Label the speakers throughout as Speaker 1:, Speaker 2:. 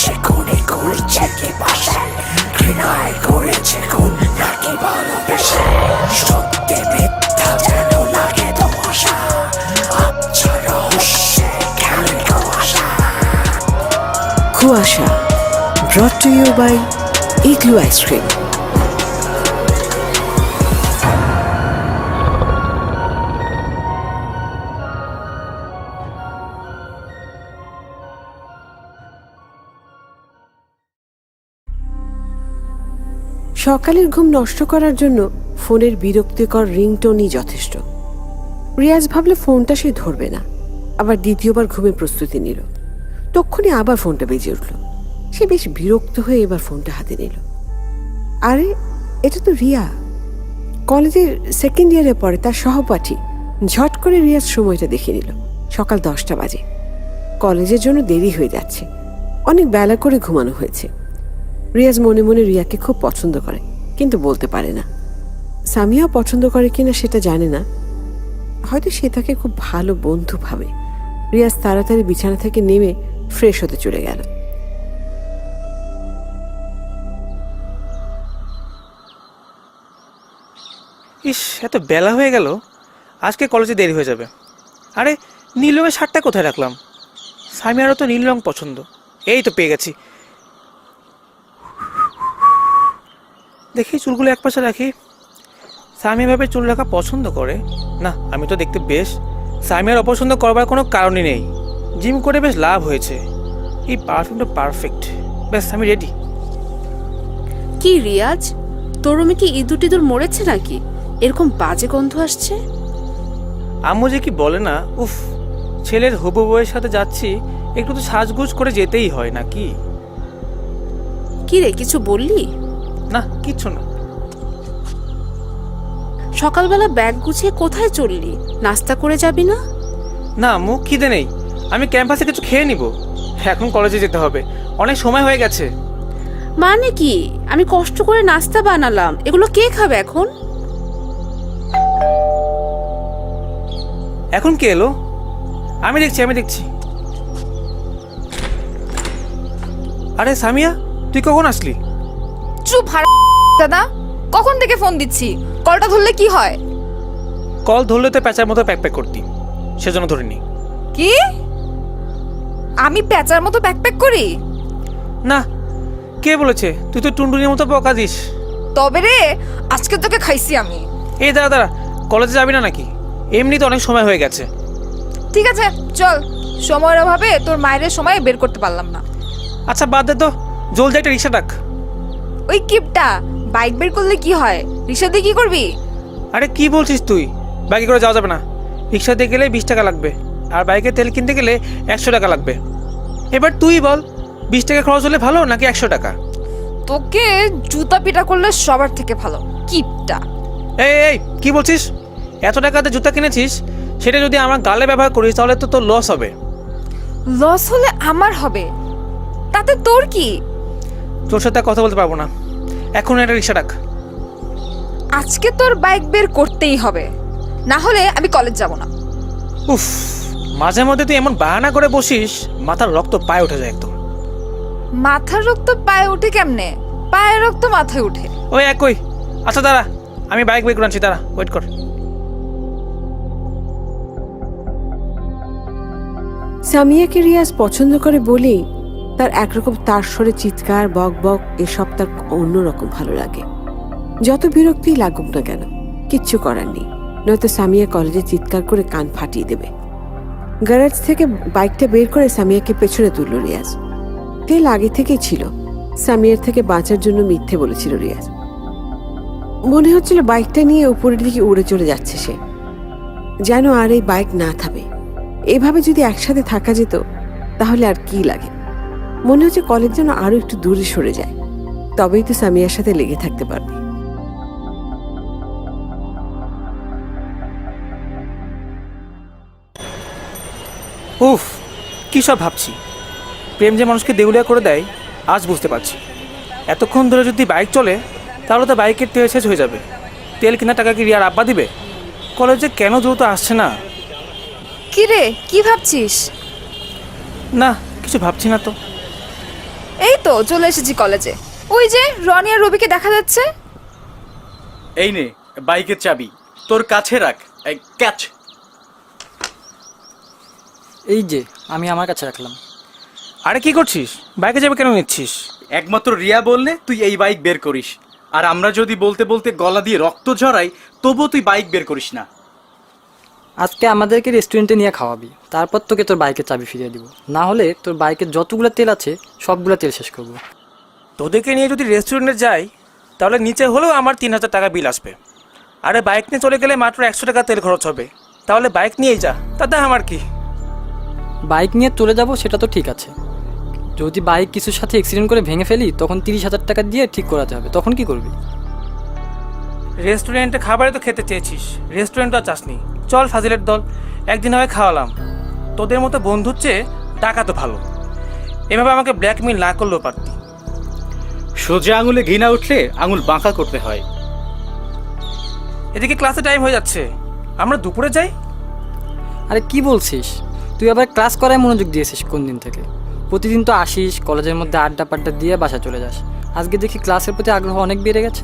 Speaker 1: সে খুনে করছে কি পাশে, ঘৃণায় করেছে খুন নাকি ভালোবেসে, সত্যি মিথ্যা যেন লাগে ধোঁয়াশা, আচ্ছা রহস্যে খেলে কুয়াশা।
Speaker 2: কুয়াশা brought to you by Igloo Ice Cream. সকালের ঘুম নষ্ট করার জন্য ফোনের বিরক্তিকর রিংটোনই যথেষ্ট। রিয়াজ ভাবলে ফোনটা সে ধরবে না, আবার দ্বিতীয়বার ঘুমের প্রস্তুতি নিল। তক্ষুনি আবার ফোনটা বেজে উঠল। সে বেশ বিরক্ত হয়ে এবার ফোনটা হাতে নিল। আরে এটা তো রিয়া, কলেজের সেকেন্ড ইয়ারে পড়ে, তার সহপাঠী। ঝট করে রিয়াজ সময়টা দেখে নিল, সকাল 10টা বাজে। কলেজের জন্য দেরি হয়ে যাচ্ছে, অনেক বেলা করে ঘুমানো হয়েছে। রিয়াজ মনে মনে রিয়াকে খুব পছন্দ করে, কিন্তু বলতে পারে না। সামিয়াও পছন্দ করে কিনা সেটা জানে না, হয়তো সে তাকে খুব ভালো বন্ধু ভাবে। রিয়াজ তাড়াতাড়ি বিছানা থেকে নেমে ফ্রেশ হতে চলে গেল।
Speaker 3: ইস, এত বেলা হয়ে গেল, আজকে কলেজে দেরি হয়ে যাবে। আরে নীল রঙের শার্টটা কোথায় রাখলাম? সামিয়ারও তো নীল রং পছন্দ। এই তো পেয়ে গেছি। দেখি চুলগুলো একপাশে রাখি। সামিয়া ভাবে চুল রাখা পছন্দ করে না, আমি তো দেখতে বেশ। সামিয়ার অপছন্দ করবার কোনো কারণই নেই, জিম করে বেশ লাভ হয়েছে। এই পারফিউমটা পারফেক্ট। ব্যাস আমি রেডি।
Speaker 4: কি রিয়াজ, তোর রুমে কি ইঁদুর টিঁদুর মরেছে নাকি? এরকম বাজে গন্ধ আসছে।
Speaker 3: আম্মু যে কি বলে না, উফ, ছেলের হবু বউয়ের সাথে যাচ্ছি, একটু তো সাজগুজ করে যেতেই হয় নাকি?
Speaker 4: কি রে, কিছু বললি?
Speaker 3: না, কিচ্ছু না।
Speaker 4: সকালবেলা ব্যাগ গুছিয়ে কোথায় চললি? নাস্তা করে যাবি না?
Speaker 3: না আম্মু, খিদে নেই, আমি ক্যাম্পাসে কিছু খেয়ে নিব। এখন কলেজে যেতে হবে, অনেক সময় হয়ে গেছে।
Speaker 4: মানে কি, আমি কষ্ট করে নাস্তা বানালাম, এগুলো কে খাবে এখন?
Speaker 3: এখন কে এলো? আমি দেখছি। আরে সামিয়া, তুই কখন আসলি?
Speaker 5: চুপ দাদা, কখন থেকে ফোন দিচ্ছি, কলটা ধরলে কি হয়?
Speaker 3: কল ধরলে তো প্যাঁচার মতো প্যাক করতি, সেজন্য ধরিনি।
Speaker 5: কি আমি প্যাঁচার মতো ব্যাকপ্যাক করি?
Speaker 3: না, কে বলেছে? তুই তো টুনটুনির মতো বকা দিস।
Speaker 5: তবে রে, আজকে তোকে খাইছি আমি।
Speaker 3: এই দাঁড়া, কলেজে যাবি না নাকি? এমনি তো অনেক সময় হয়ে গেছে।
Speaker 5: ঠিক আছে চল, সময়ের অভাবে তোর মায়ের সময় বের করতে পারলাম না।
Speaker 3: আচ্ছা বাদ দে তো, জলদি একটা রিক্সা ডাক।
Speaker 5: ওই কিপটা বাইক বের করলে কি হয়, রিক্সা দিয়ে কি করবি?
Speaker 3: আরে কি বলছিস তুই? বাইকে করে যাওয়া যাবে না, রিক্সা দিয়ে গেলে 20 টাকা লাগবে, আর বাইকে তেল কিনতে গেলে 100 টাকা লাগবে। এবার তুই বল, 20 টাকা খরচ হলে ভালো নাকি 100 টাকা?
Speaker 5: তোকে জুতা পিটা করলে সবার থেকে ভালো, কিপটা।
Speaker 3: এই কি বলছিস? এত টাকাতে জুতা কিনেছিস, সেটা যদি আমার গালে ব্যবহার করিস তাহলে তো তোর লস হবে।
Speaker 5: লস হলে আমার হবে, তাতে তোর কি?
Speaker 3: তোর সাথে কথা বলতে পারবো না, এখন একটা রিক্সা ডাক।
Speaker 5: আজকে তোর বাইক বের করতেই হবে, না হলে আমি কলেজ যাব না।
Speaker 3: উফ, মাঝে মধ্যে তুই এমন বাহানা করে বসিস, মাথার রক্ত পায়ে উঠে যায় একদম।
Speaker 5: মাথার রক্ত পায়ে উঠে কেমনে? পায়ের রক্ত মাথায় উঠে।
Speaker 3: ওই একই। আচ্ছা দাঁড়া, আমি বাইক বের করে আনছি, দাঁড়া, ওয়েট কর।
Speaker 2: সামিয়াকে রিয়াজ পছন্দ করে বলেই তার একরকম তার স্বরে চিৎকার, বক বক এসব তার অন্যরকম ভালো লাগে। যত বিরক্তিই লাগুক না কেন, কিচ্ছু করার নেই, নয়তো সামিয়া কলেজে চিৎকার করে কান ফাটিয়ে দেবে। গ্যারেজ থেকে বাইকটা বের করে সামিয়াকে পেছনে তুলল রিয়াজ। তেল আগে থেকেই ছিল, সামিয়ার থেকে বাঁচার জন্য মিথ্যে বলেছিল রিয়াজ। মনে হচ্ছিল বাইকটা নিয়ে উপরের দিকে উড়ে চলে যাচ্ছে সে, যেন আর এই বাইক না থামে। এভাবে যদি একসাথে থাকা যেত তাহলে আর কি লাগে। মনে হচ্ছে কলেজ যেন আরো একটু দূরে সরে যায়, তবেই তো সামিয়ার সাথে লেগে থাকতে পারবে।
Speaker 3: উফ, কী সব ভাবছি। প্রেম যে মানুষকে দেউলিয়া করে দেয় আজ বুঝতে পারছি। এতক্ষণ ধরে যদি বাইক চলে তাহলে তো বাইকের তেল শেষ হয়ে যাবে। তেল কেনার টাকা কি রিয়ার আব্বা দিবে? কলেজে কেন দ্রুত আসছে না?
Speaker 5: কি রে, কি ভাবছিস?
Speaker 3: না, কিছু ভাবছি না তো।
Speaker 5: এই তো চলে এসেছি কলেজে। ওই যে রনি আর রবিকে দেখা যাচ্ছে।
Speaker 6: এই নে বাইকের চাবি, তোর কাছে রাখ। এই ক্যাচ।
Speaker 7: এই যে আমি আমার কাছে রাখলাম।
Speaker 3: আরে কি করছিস? বাইকে যাবে কেন নিচ্ছিস?
Speaker 6: একমাত্র রিয়া বললে তুই এই বাইক বের করিস, আর আমরা যদি বলতে বলতে গলা দিয়ে রক্ত ঝরাই তবুও তুই বাইক বের করিস না।
Speaker 7: আজকে আমাদেরকে রেস্টুরেন্টে নিয়ে খাওয়াবি, তারপর তোকে তোর বাইকের চাবি ফিরিয়ে দিব। না হলে তোর বাইকের যতগুলো তেল আছে সবগুলো তেল শেষ করবো।
Speaker 3: তোদেরকে নিয়ে যদি রেস্টুরেন্টে যাই তাহলে নিচে হলেও আমার 3,000 টাকা বিল আসবে। আরে বাইক নিয়ে চলে গেলে মাত্র 100 টাকা তেল খরচ হবে। তাহলে বাইক নিয়েই যা, তাতে আমার কি?
Speaker 7: বাইক নিয়ে চলে যাব সেটা তো ঠিক আছে, যদি বাইক কিছুর সাথে অ্যাক্সিডেন্ট করে ভেঙে ফেলি তখন 30,000 টাকা দিয়ে ঠিক করাতে হবে, তখন কি করবি?
Speaker 3: রেস্টুরেন্টে খাবারে তো খেতে চেয়েছিস, রেস্টুরেন্ট তো আর চাসনি। চল ফাজিলের দল, একদিন হয় খাওয়ালাম। তোদের মতো বন্ধুর চেয়ে টাকা তো ভালো। এভাবে আমাকে ব্ল্যাকমেল না করলেও পারতি।
Speaker 6: সোজা আঙুলে ঘৃণা উঠলে আঙুল বাঁকা করতে হয়।
Speaker 3: এদিকে ক্লাসে টাইম হয়ে যাচ্ছে, আমরা দুপুরে যাই।
Speaker 7: আরে কি বলছিস? তুই আবার ক্লাস করায় মনোযোগ দিয়েছিস কোন দিন থেকে? প্রতিদিন তো আসিস, কলেজের মধ্যে আড্ডা পাড্ডা দিয়ে বাসা চলে যাস। আজকে দেখি ক্লাসের প্রতি আগ্রহ অনেক বেড়ে গেছে।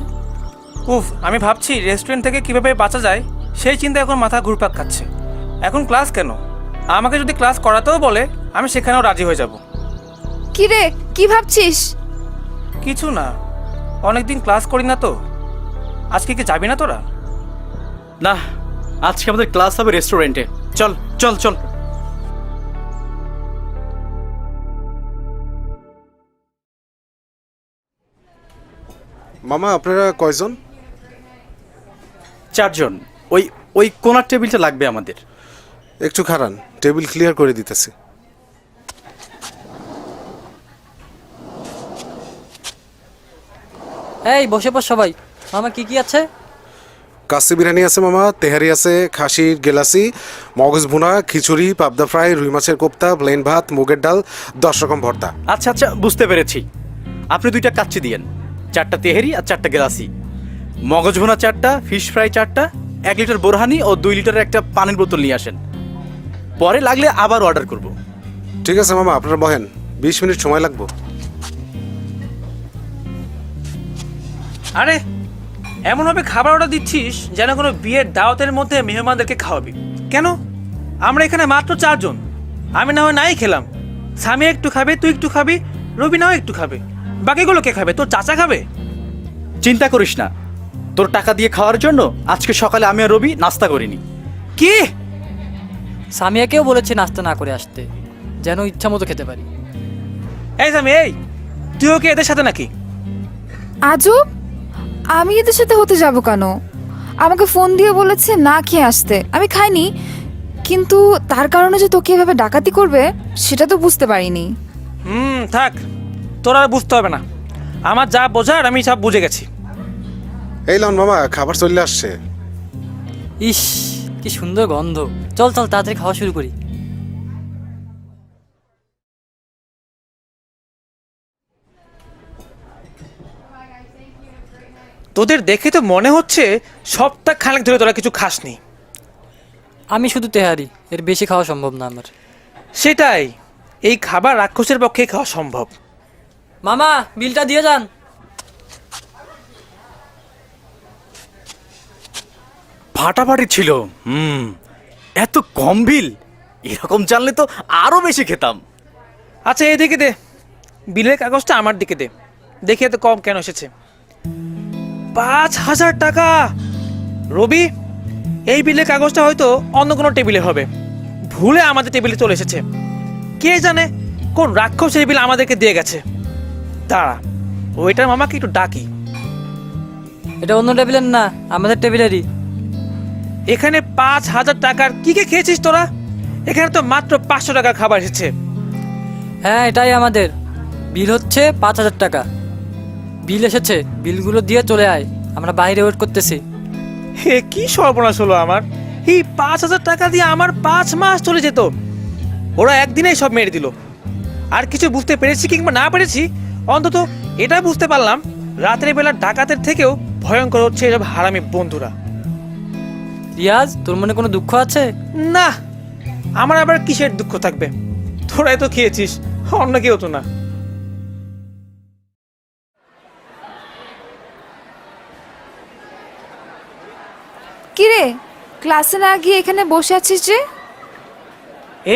Speaker 3: উফ, আমি ভাবছি রেস্টুরেন্ট থেকে কিভাবে বাঁচা যায় সেই চিন্তা এখন মাথা ঘুরপাক খাচ্ছে। এখন ক্লাস কেন? আমাকে যদি ক্লাস করাতেও বলে আমি সেখানেও রাজি হয়ে যাব।
Speaker 5: কি রে, কি ভাবছিস?
Speaker 3: কিছু না, অনেকদিন ক্লাস করি না তো। আজকে কি যাবি না তোরা?
Speaker 6: না, আজকে আমাদের ক্লাস হবে রেস্টুরেন্টে। চল চল চল।
Speaker 8: মামা আপনারা কয়জন?
Speaker 6: 4 জন। ওই ওই কোনার টেবিলটা লাগবে আমাদের।
Speaker 8: একটু খারান, টেবিল ক্লিয়ার করে দিতেছি।
Speaker 7: এই বসে পর সবাই। মামা কি কি আছে?
Speaker 8: কাচ্চি বিরিয়ানি আছে মামা, তেহারি আছে, খাসির গেলাসি, মগজ ভুনা, খিচুড়ি, পাবদা ফ্রাই, রুই মাছের কোপ্তা, প্লেন ভাত, মুগের ডাল, 10 রকম ভর্তা।
Speaker 6: আচ্ছা আচ্ছা, বুঝতে পেরেছি। আপনি 2টা কাচ্চি দিয়েন, 4টা তেহেরি আর 4টা গেলাসি, মগজ ভুনা 4টা, ফিশ ফ্রাই 4টা, 1 লিটার বোরহানি ও 2 লিটারের একটা পানির বোতল নিয়ে আসেন। পরে লাগলে আবার অর্ডার করব।
Speaker 8: ঠিক আছে মামা, আপনারা বহেন, 20 মিনিট সময় লাগবে।
Speaker 3: আরে এমনভাবে খাবার অর্ডার দিচ্ছিস যেন কোনো বিয়ের দাওয়াতের মধ্যে মেহমানদেরকে খাওয়াবি। কেন? আমরা এখানে মাত্র 4 জন। আমি না হয় নাই খেলাম, স্বামী একটু খাবে, তুই একটু খাবি, রবি নাও একটু খাবে, বাকিগুলো কে খাবে? তোর চাচা খাবে?
Speaker 6: চিন্তা করিস না, তোর টাকা দিয়ে খাওয়ার জন্য আজকে সকালে আমি আর রবি নাস্তা করিনি।
Speaker 3: কি?
Speaker 7: সামিয়াকেও বলেছে নাস্তা না করে আসতে, যেন ইচ্ছা মতো খেতে পারি।
Speaker 3: এই স্বামী, এই তুইও কি এদের সাথে নাকি?
Speaker 5: আজব, আমি এদের সাথে হতে যাব কেন? আমাকে ফোন দিয়ে বলেছে না খেয়ে আসতে, আমি খাইনি। কিন্তু তার কারণে যে তোকে এভাবে ডাকাতি করবে সেটা তো বুঝতে পারিনি।
Speaker 3: থাক, তোর আর বুঝতে হবে না। আমার যা বোঝার আমি সব বুঝে গেছি।
Speaker 8: এই লন মামা, খাবার চলে আসছে।
Speaker 7: ইস কি সুন্দর গন্ধ। চল চল তাড়াতাড়ি খাওয়া শুরু করি।
Speaker 3: তোদের দেখে তো মনে হচ্ছে সপ্তাহ খানেক ধরে তোরা কিছু খাসনি।
Speaker 7: আমি শুধু তেহারি, এর বেশি খাওয়া সম্ভব না আমার।
Speaker 3: সেটাই, এই খাবার রাক্ষসের পক্ষে খাওয়া সম্ভব।
Speaker 7: মামা বিলটা দিয়ে যান।
Speaker 6: ফাটাফাটি ছিল। এত কম বিল, এরকম জানলে তো আরো বেশি খেতাম।
Speaker 3: আচ্ছা এদিকে দে, বিলের কাগজটা আমার দিকে দে, দেখি এত কম কেন এসেছে। 5,000 টাকা! রবি, এই বিলের কাগজটা হয়তো অন্য কোনো টেবিলে হবে, ভুলে আমাদের টেবিলে চলে এসেছে। কে জানে কোন রাক্ষস এই বিল আমাদেরকে দিয়ে গেছে। দাঁড়া, ওইটার মামাকে একটু ডাকি।
Speaker 7: এটা অন্য টেবিলের না, আমাদের টেবিলেরই।
Speaker 3: এখানে 5,000 টাকার কি কে খেয়েছিস তোরা? এখানে তো মাত্র 500 টাকার খাবার এসেছে।
Speaker 7: হ্যাঁ এটাই আমাদের বিল, হচ্ছে 5,000 টাকা। বিল এসেছে, বিলগুলো দিয়ে চলে আয়, আমরা বাইরে ওয়েট করতেছি।
Speaker 3: হে কি সর্বনাশ হলো আমার! এই 5,000 টাকা দিয়ে আমার 5 মাস চলে যেত। ওরা একদিনেই সব মেরে দিল। আর কিছু বুঝতে পেরেছি কিংবা না পেরেছি, অন্তত এটা বুঝতে পারলাম রাতের বেলা ডাকাতের থেকেও ভয়ঙ্কর হচ্ছে এসব হারামি বন্ধুরা।
Speaker 7: রিয়াজ, তোর মনে কোনো দুঃখ আছে?
Speaker 3: না, আমার আবার কিসের দুঃখ থাকবে? তোরাই তো খেয়েছিস, অন্য কেউ তো না।
Speaker 5: ক্লাসে না গিয়ে এখানে বসে আছিস যে?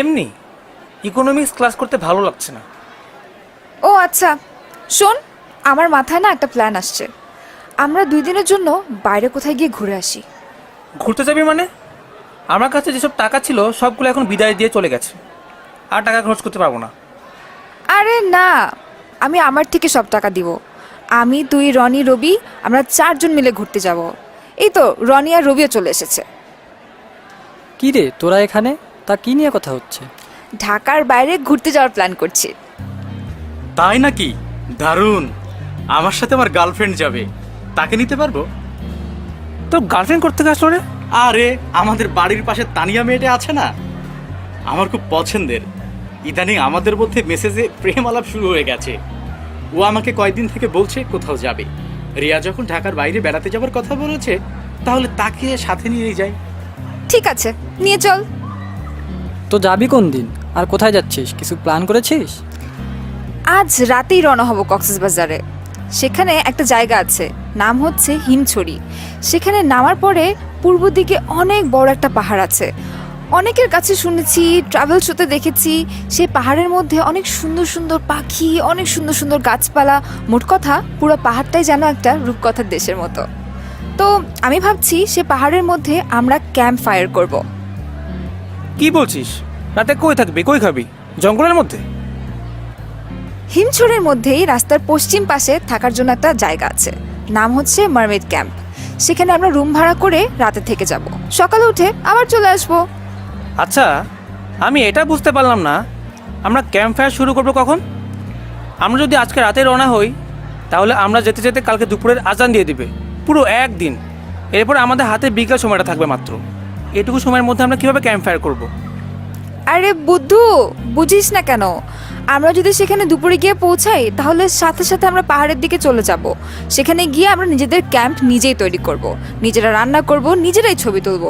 Speaker 3: এমনি ইকোনমিক্স ক্লাস করতে ভালো লাগছে না।
Speaker 5: ও আচ্ছা, শোন, আমার মাথায় না একটা প্ল্যান আসছে। আমরা 2 দিনের জন্য বাইরে কোথায় গিয়ে ঘুরে আসি।
Speaker 3: ঘুরতে যাবি মানে? আমার কাছে যেসব টাকা ছিল সবগুলো এখন বিদায় দিয়ে চলে গেছে, আর টাকা খরচ করতে পারবো না।
Speaker 5: আরে না, আমি আমার থেকে সব টাকা দিব। আমি, তুই, রনি, রবি, আমরা 4 জন মিলে ঘুরতে যাব। এই তো রনি আর রবিও চলে এসেছে।
Speaker 7: কি রে তোরা এখানে? তা কি নিয়ে কথা হচ্ছে?
Speaker 5: ঢাকার বাইরে ঘুরতে যাওয়ার প্ল্যান করছি।
Speaker 6: তাই নাকি? দারুণ। আমার সাথে আমার গার্লফ্রেন্ড যাবে, তাকে নিতে পারবো?
Speaker 3: তোর গার্লফ্রেন্ড করতে আসলো রে?
Speaker 6: আরে আমাদের বাড়ির পাশে তানিয়া মেয়েটা আছে না, আমার খুব পছন্দের। ইদানিং আমাদের মধ্যে মেসেজে প্রেম আলাপ শুরু হয়ে গেছে। ও আমাকে কয়েকদিন থেকে বলছে কোথাও যাবে। রিয়া যখন ঢাকার বাইরে বেড়াতে যাবার কথা বলেছে, তাহলে তাকে সাথে নিয়ে যাই।
Speaker 5: ঠিক আছে, নিয়ে চল।
Speaker 7: তো যাবি কোন দিন আর কোথায় যাচ্ছিস? কিছু প্ল্যান করেছিস?
Speaker 5: আজ রাতেই রওনা হব কক্সবাজারে। সেখানে একটা জায়গা আছে, নাম হচ্ছে হিমছড়ি। সেখানে নামার পরে পূর্ব দিকে অনেক বড় একটা পাহাড় আছে। অনেকের কাছে শুনেছি, ট্রাভেল শোতে দেখেছি, সেই পাহাড়ের মধ্যে অনেক সুন্দর সুন্দর পাখি, অনেক সুন্দর সুন্দর গাছপালা। মোট কথা পুরো পাহাড়টাই যেন একটা রূপকথার দেশের মতো। তো আমি ভাবছি সে পাহাড়ের মধ্যে আমরা ক্যাম্প ফায়ার করব।
Speaker 3: কি বলছিস? রাতে কই থাকবি, কই খাবি? জঙ্গলের মধ্যে?
Speaker 5: হিমছড়ির মধ্যেই রাস্তার পশ্চিম পাশে থাকার জন্য একটা জায়গা আছে, নাম হচ্ছে মারমেড ক্যাম্প। সেখানে আমরা রুম ভাড়া করে রাতে থেকে যাব, সকালে উঠে আবার চলে আসবো।
Speaker 3: আচ্ছা, আমি এটা বুঝতে পারলাম না, আমরা ক্যাম্প ফায়ার শুরু করবো কখন? আমরা যদি আজকে রাতে রওনা হই, তাহলে আমরা যেতে যেতে কালকে দুপুরের আজান দিয়ে দিবে, পুরো একদিন। এরপর আমাদের হাতে বিকাল সময়টা থাকবে মাত্র। এটুকু সময়ের মধ্যে আমরা কিভাবে ক্যাম্প ফায়ার করবো?
Speaker 5: আরে বুদ্ধু, বুঝিস না কেন? আমরা যদি সেখানে দুপুরে গিয়ে পৌঁছাই, তাহলে সাথে সাথে আমরা পাহাড়ের দিকে চলে যাব। সেখানে গিয়ে আমরা নিজেদের ক্যাম্প নিজেই তৈরি করব, নিজেরা রান্না করব, নিজেরাই ছবি তুলব,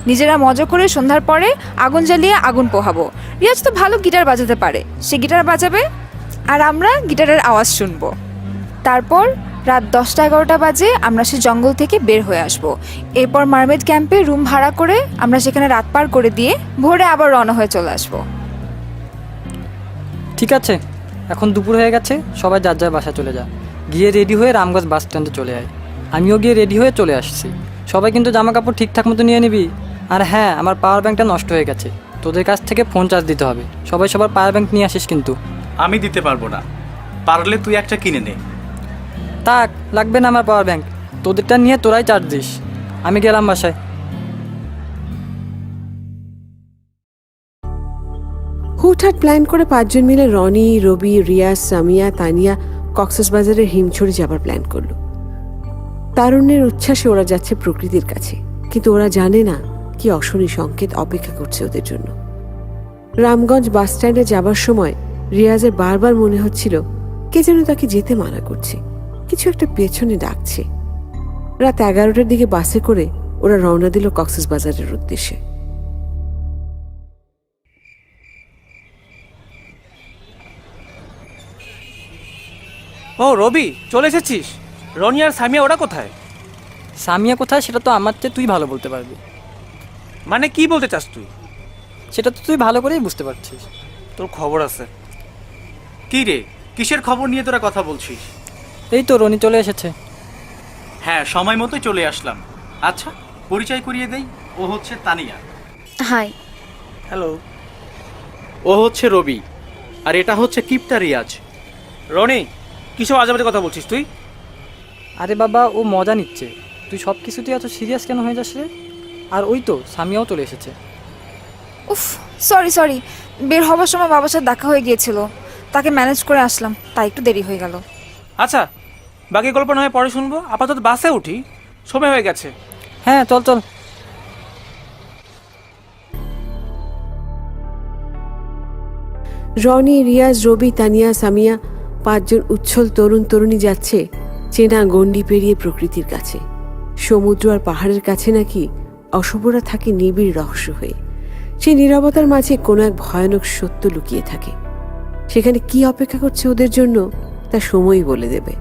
Speaker 5: নিজেরা মজা করে সন্ধ্যার পরে আগুন জ্বালিয়ে আগুন পোহাবো। রিয়াজ তো ভালো গিটার বাজাতে পারে, সে গিটার বাজাবে আর আমরা গিটারের আওয়াজ শুনবো। তারপর রাত 10টা-11টা বাজে আমরা সে জঙ্গল থেকে বের হয়ে আসব। এরপর মারমেড ক্যাম্পে রুম ভাড়া করে আমরা সেখানে রাত পার করে দিয়ে ভোরে আবার রওনা হয়ে চলে আসব।
Speaker 7: ঠিক আছে, এখন দুপুর হয়ে গেছে, সবাই যার যার বাসা চলে যা। গিয়ে রেডি হয়ে রামগঞ্জ বাস স্ট্যান্ডে চলে আয়। আমিও গিয়ে রেডি হয়ে চলে আসছি। সবাই কিন্তু জামা কাপড় ঠিকঠাক মতো নিয়ে নিবি। আর হ্যাঁ, আমার পাওয়ার ব্যাঙ্কটা নষ্ট হয়ে গেছে, তোদের কাছ থেকে ফোন চার্জ দিতে হবে। সবাই সবার পাওয়ার ব্যাঙ্ক নিয়ে আসিস কিন্তু।
Speaker 6: আমি দিতে পারবো না, পারলে তুই একটা কিনে নে।
Speaker 7: তাক, লাগবে না আমার পাওয়ার ব্যাঙ্ক, তোদেরটা নিয়ে তোরাই চার্জ দিস। আমি গেলাম বাসায়।
Speaker 2: হুটহাট প্ল্যান করে 5 জন মিলে রনি, রবি, রিয়াজ, সামিয়া, তানিয়া কক্সবাজারের হিমছড়ি যাবার প্ল্যান করলো। তারুণ্যের উচ্ছ্বাসে ওরা যাচ্ছে প্রকৃতির কাছে, কিন্তু ওরা জানে না কি অশনি সংকেত অপেক্ষা করছে ওদের জন্য। রামগঞ্জ বাস স্ট্যান্ডে যাবার সময় রিয়াজের বারবার মনে হচ্ছিল কে যেন তাকে যেতে মানা করছে, কিছু একটা পেছনে ডাকছে। রাত 11টার দিকে বাসে করে ওরা রওনা দিল কক্সবাজারের উদ্দেশ্যে।
Speaker 3: ও রবি, চলে এসেছিস? রনি আর সামিয়া ওরা কোথায়?
Speaker 7: সামিয়া কোথায় সেটা তো আমার চেয়ে তুই ভালো বলতে পারবি।
Speaker 3: মানে কি বলতে চাস তুই?
Speaker 7: সেটা তো তুই ভালো করেই বুঝতে পারছিস।
Speaker 3: তোর খবর আছে?
Speaker 6: কি রে, কিসের খবর নিয়ে তোরা কথা বলছিস?
Speaker 7: এই তো রনি চলে এসেছে।
Speaker 6: হ্যাঁ, সময় মতোই চলে আসলাম। আচ্ছা, পরিচয় করিয়ে দেই। ও হচ্ছে তানিয়া।
Speaker 4: হাই।
Speaker 3: হ্যালো।
Speaker 6: ও হচ্ছে রবি, আর এটা হচ্ছে কিপটা রিয়াজ।
Speaker 3: রনি, কিসব আজেবাজে কথা বলছিস তুই?
Speaker 7: আরে বাবা, ও মজা নিচ্ছে। তুই সব কিছুতেই এত সিরিয়াস কেন হয়ে যাস রে? আর ওই তো সামিয়াও চলে এসেছে।
Speaker 5: উফ, সরি, বের হবার সময় বাবার সাথে দেখা হয়ে গিয়েছিল, তাকে ম্যানেজ করে আসলাম, তাই একটু দেরি হয়ে গেল।
Speaker 3: আচ্ছা, বাকি গল্প না হয় পরে শুনবো, আপাতত বাসে উঠি, সময় হয়ে গেছে।
Speaker 7: হ্যাঁ, চল চল।
Speaker 2: রনি, রিয়াজ, রবি, তানিয়া, সামিয়া 5 জন উচ্ছল তরুণ তরুণী যাচ্ছে চেনা গণ্ডি পেরিয়ে প্রকৃতির কাছে। সমুদ্র আর পাহাড়ের কাছে নাকি অশুভরা থাকে নিবিড় রহস্য হয়ে। সেই নীরবতার মাঝে কোনো এক ভয়ানক সত্য লুকিয়ে থাকে। সেখানে কি অপেক্ষা করছে ওদের জন্য তা সময়ই বলে দেবে।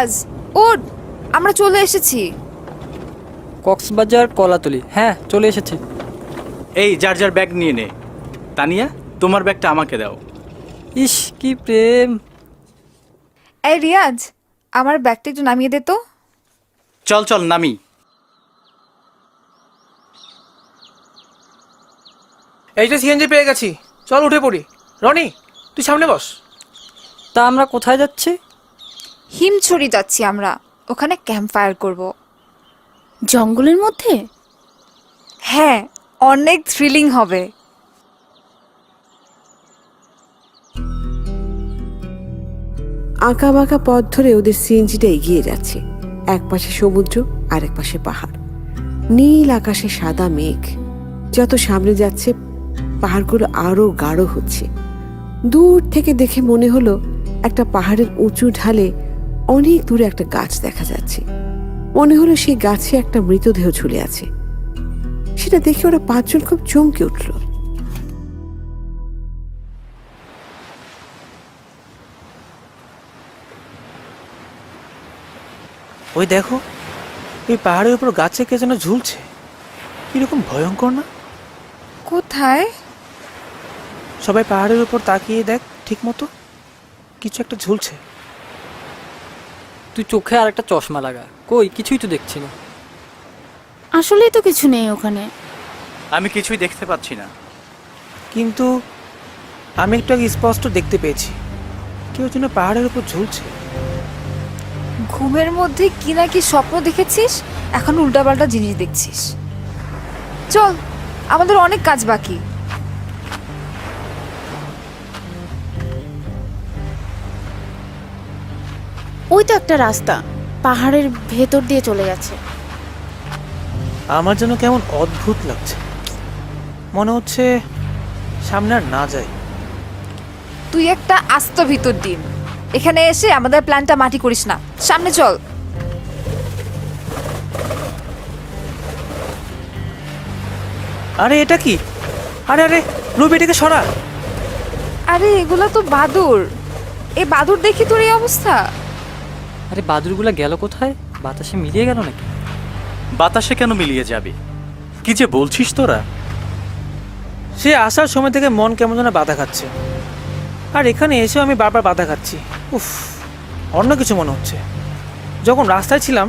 Speaker 5: রিয়াজ ওঠ, আমরা চলে এসেছি।
Speaker 7: কক্সবাজার কলাতলি, হ্যাঁ চলে এসেছি।
Speaker 6: এই যার যার ব্যাগ নিয়ে নে। তানিয়া, তোমার ব্যাগটা আমাকে দাও।
Speaker 7: ইস কি প্রেম।
Speaker 5: এই রিয়াজ, আমার ব্যাগটা একটু নামিয়ে দে তো।
Speaker 6: চল চল নামি।
Speaker 3: এই যে সিএনজি পেয়ে গেছি, চল উঠে পড়ি। রনি, তুই সামনে বস।
Speaker 7: তা আমরা কোথায় যাচ্ছি?
Speaker 5: হিমছড়ি যাচ্ছি আমরা, ওখানে ক্যাম্প ফায়ার করব।
Speaker 4: জঙ্গলের মধ্যে?
Speaker 5: হ্যাঁ, অনেক থ্রিলিং হবে।
Speaker 2: আঁকা বাঁকা পথ ধরে ওদের সিএনজিটা এগিয়ে যাচ্ছে। এক পাশে সমুদ্র আর এক পাশে পাহাড়, নীল আকাশে সাদা মেঘ। যত সামনে যাচ্ছে পাহাড়গুলো আরো গাঢ় হচ্ছে। দূর থেকে দেখে মনে হলো একটা পাহাড়ের উঁচু ঢালে অনেক দূরে একটা গাছ দেখা যাচ্ছে। মনে হলো সেই গাছে একটা মৃতদেহ ঝুলে আছে। সেটা দেখে ওরা পাঁচজন খুব চমকে উঠল।
Speaker 3: ওই দেখো, এই পাহাড়ের উপর গাছে কে যেন ঝুলছে। কিরকম ভয়ঙ্কর না?
Speaker 5: কোথায়?
Speaker 3: সবাই পাহাড়ের উপর তাকিয়ে দেখ, ঠিক মতো কিছু একটা ঝুলছে।
Speaker 7: তুই চোখে আর একটা চশমা লাগা। কই কিছুই তো দেখছি না।
Speaker 4: আসলেই তো কিছু নেই ওখানে।
Speaker 6: আমি কিছুই দেখতে পাচ্ছি না।
Speaker 3: কিন্তু আমি একটু আগে স্পষ্ট দেখতে পেয়েছি, কেউ যেন পাহাড়ের উপর ঝুলছে।
Speaker 5: ঘুমের মধ্যে কি না কি স্বপ্ন দেখেছিস, এখন উল্টাপাল্টা জিনিস দেখছিস। চল, আমাদের অনেক কাজ বাকি।
Speaker 4: ওই তো একটা রাস্তা পাহাড়ের ভেতর দিয়ে চলে গেছে।
Speaker 3: আমার যেন কেমন অদ্ভুত লাগছে, মনে হচ্ছে সামনে আর না যাই।
Speaker 5: তুই একটা আস্ত ভিতর ডিম, এখানে এসে আমাদের প্ল্যানটা মাটি করিস না। সামনে চল।
Speaker 3: আরে এটা কি? আরে আরে রবি, এটাকে সরা।
Speaker 5: আরে এগুলো তো বাদুর, এই বাদুর দেখি তোর এই অবস্থা।
Speaker 7: আরে বাদুরগুলা গেল কোথায়? বাতাসে মিলিয়ে গেল নাকি?
Speaker 6: বাতাসে কেন মিলিয়ে যাবে? কি যে বলছিস তোরা?
Speaker 3: সে আসার সময় থেকে মন কেমন যেন বাধা খাচ্ছে, আর এখানে এসেও আমি বারবার বাধা খাচ্ছি। উফ, অন্য কিছু মনে হচ্ছে। যখন রাস্তায় ছিলাম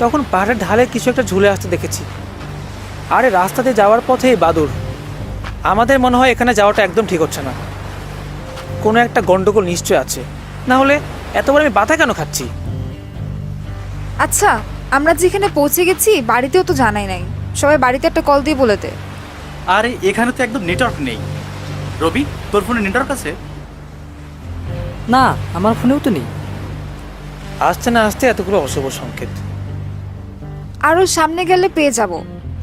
Speaker 3: তখন পাহাড়ের ঢালে কিছু একটা ঝুলে আসতে দেখেছি। আরে রাস্তাতে যাওয়ার পথে এই বাদুর। আমাদের মনে হয় এখানে যাওয়াটা একদম ঠিক হচ্ছে না। কোনো একটা গন্ডগোল নিশ্চয় আছে, না হলে এতবার আমি বাধা কেন খাচ্ছি?
Speaker 5: আচ্ছা, আমরা যেখানে পৌঁছে গেছি বাড়িতেও তো জানাই নাই। সবাই বাড়িতে একটা কল দিয়ে বলে দে।
Speaker 6: আরে এখানে তো একদম নেটওয়ার্ক নেই। রবি, তোর ফোনে নেটওয়ার্ক আছে?
Speaker 7: না, আমার ফোনেও তো নেই।
Speaker 3: আসতে না আসতে এতগুলো অশুভ সংকেত।
Speaker 5: আরো সামনে গেলে পেয়ে যাব।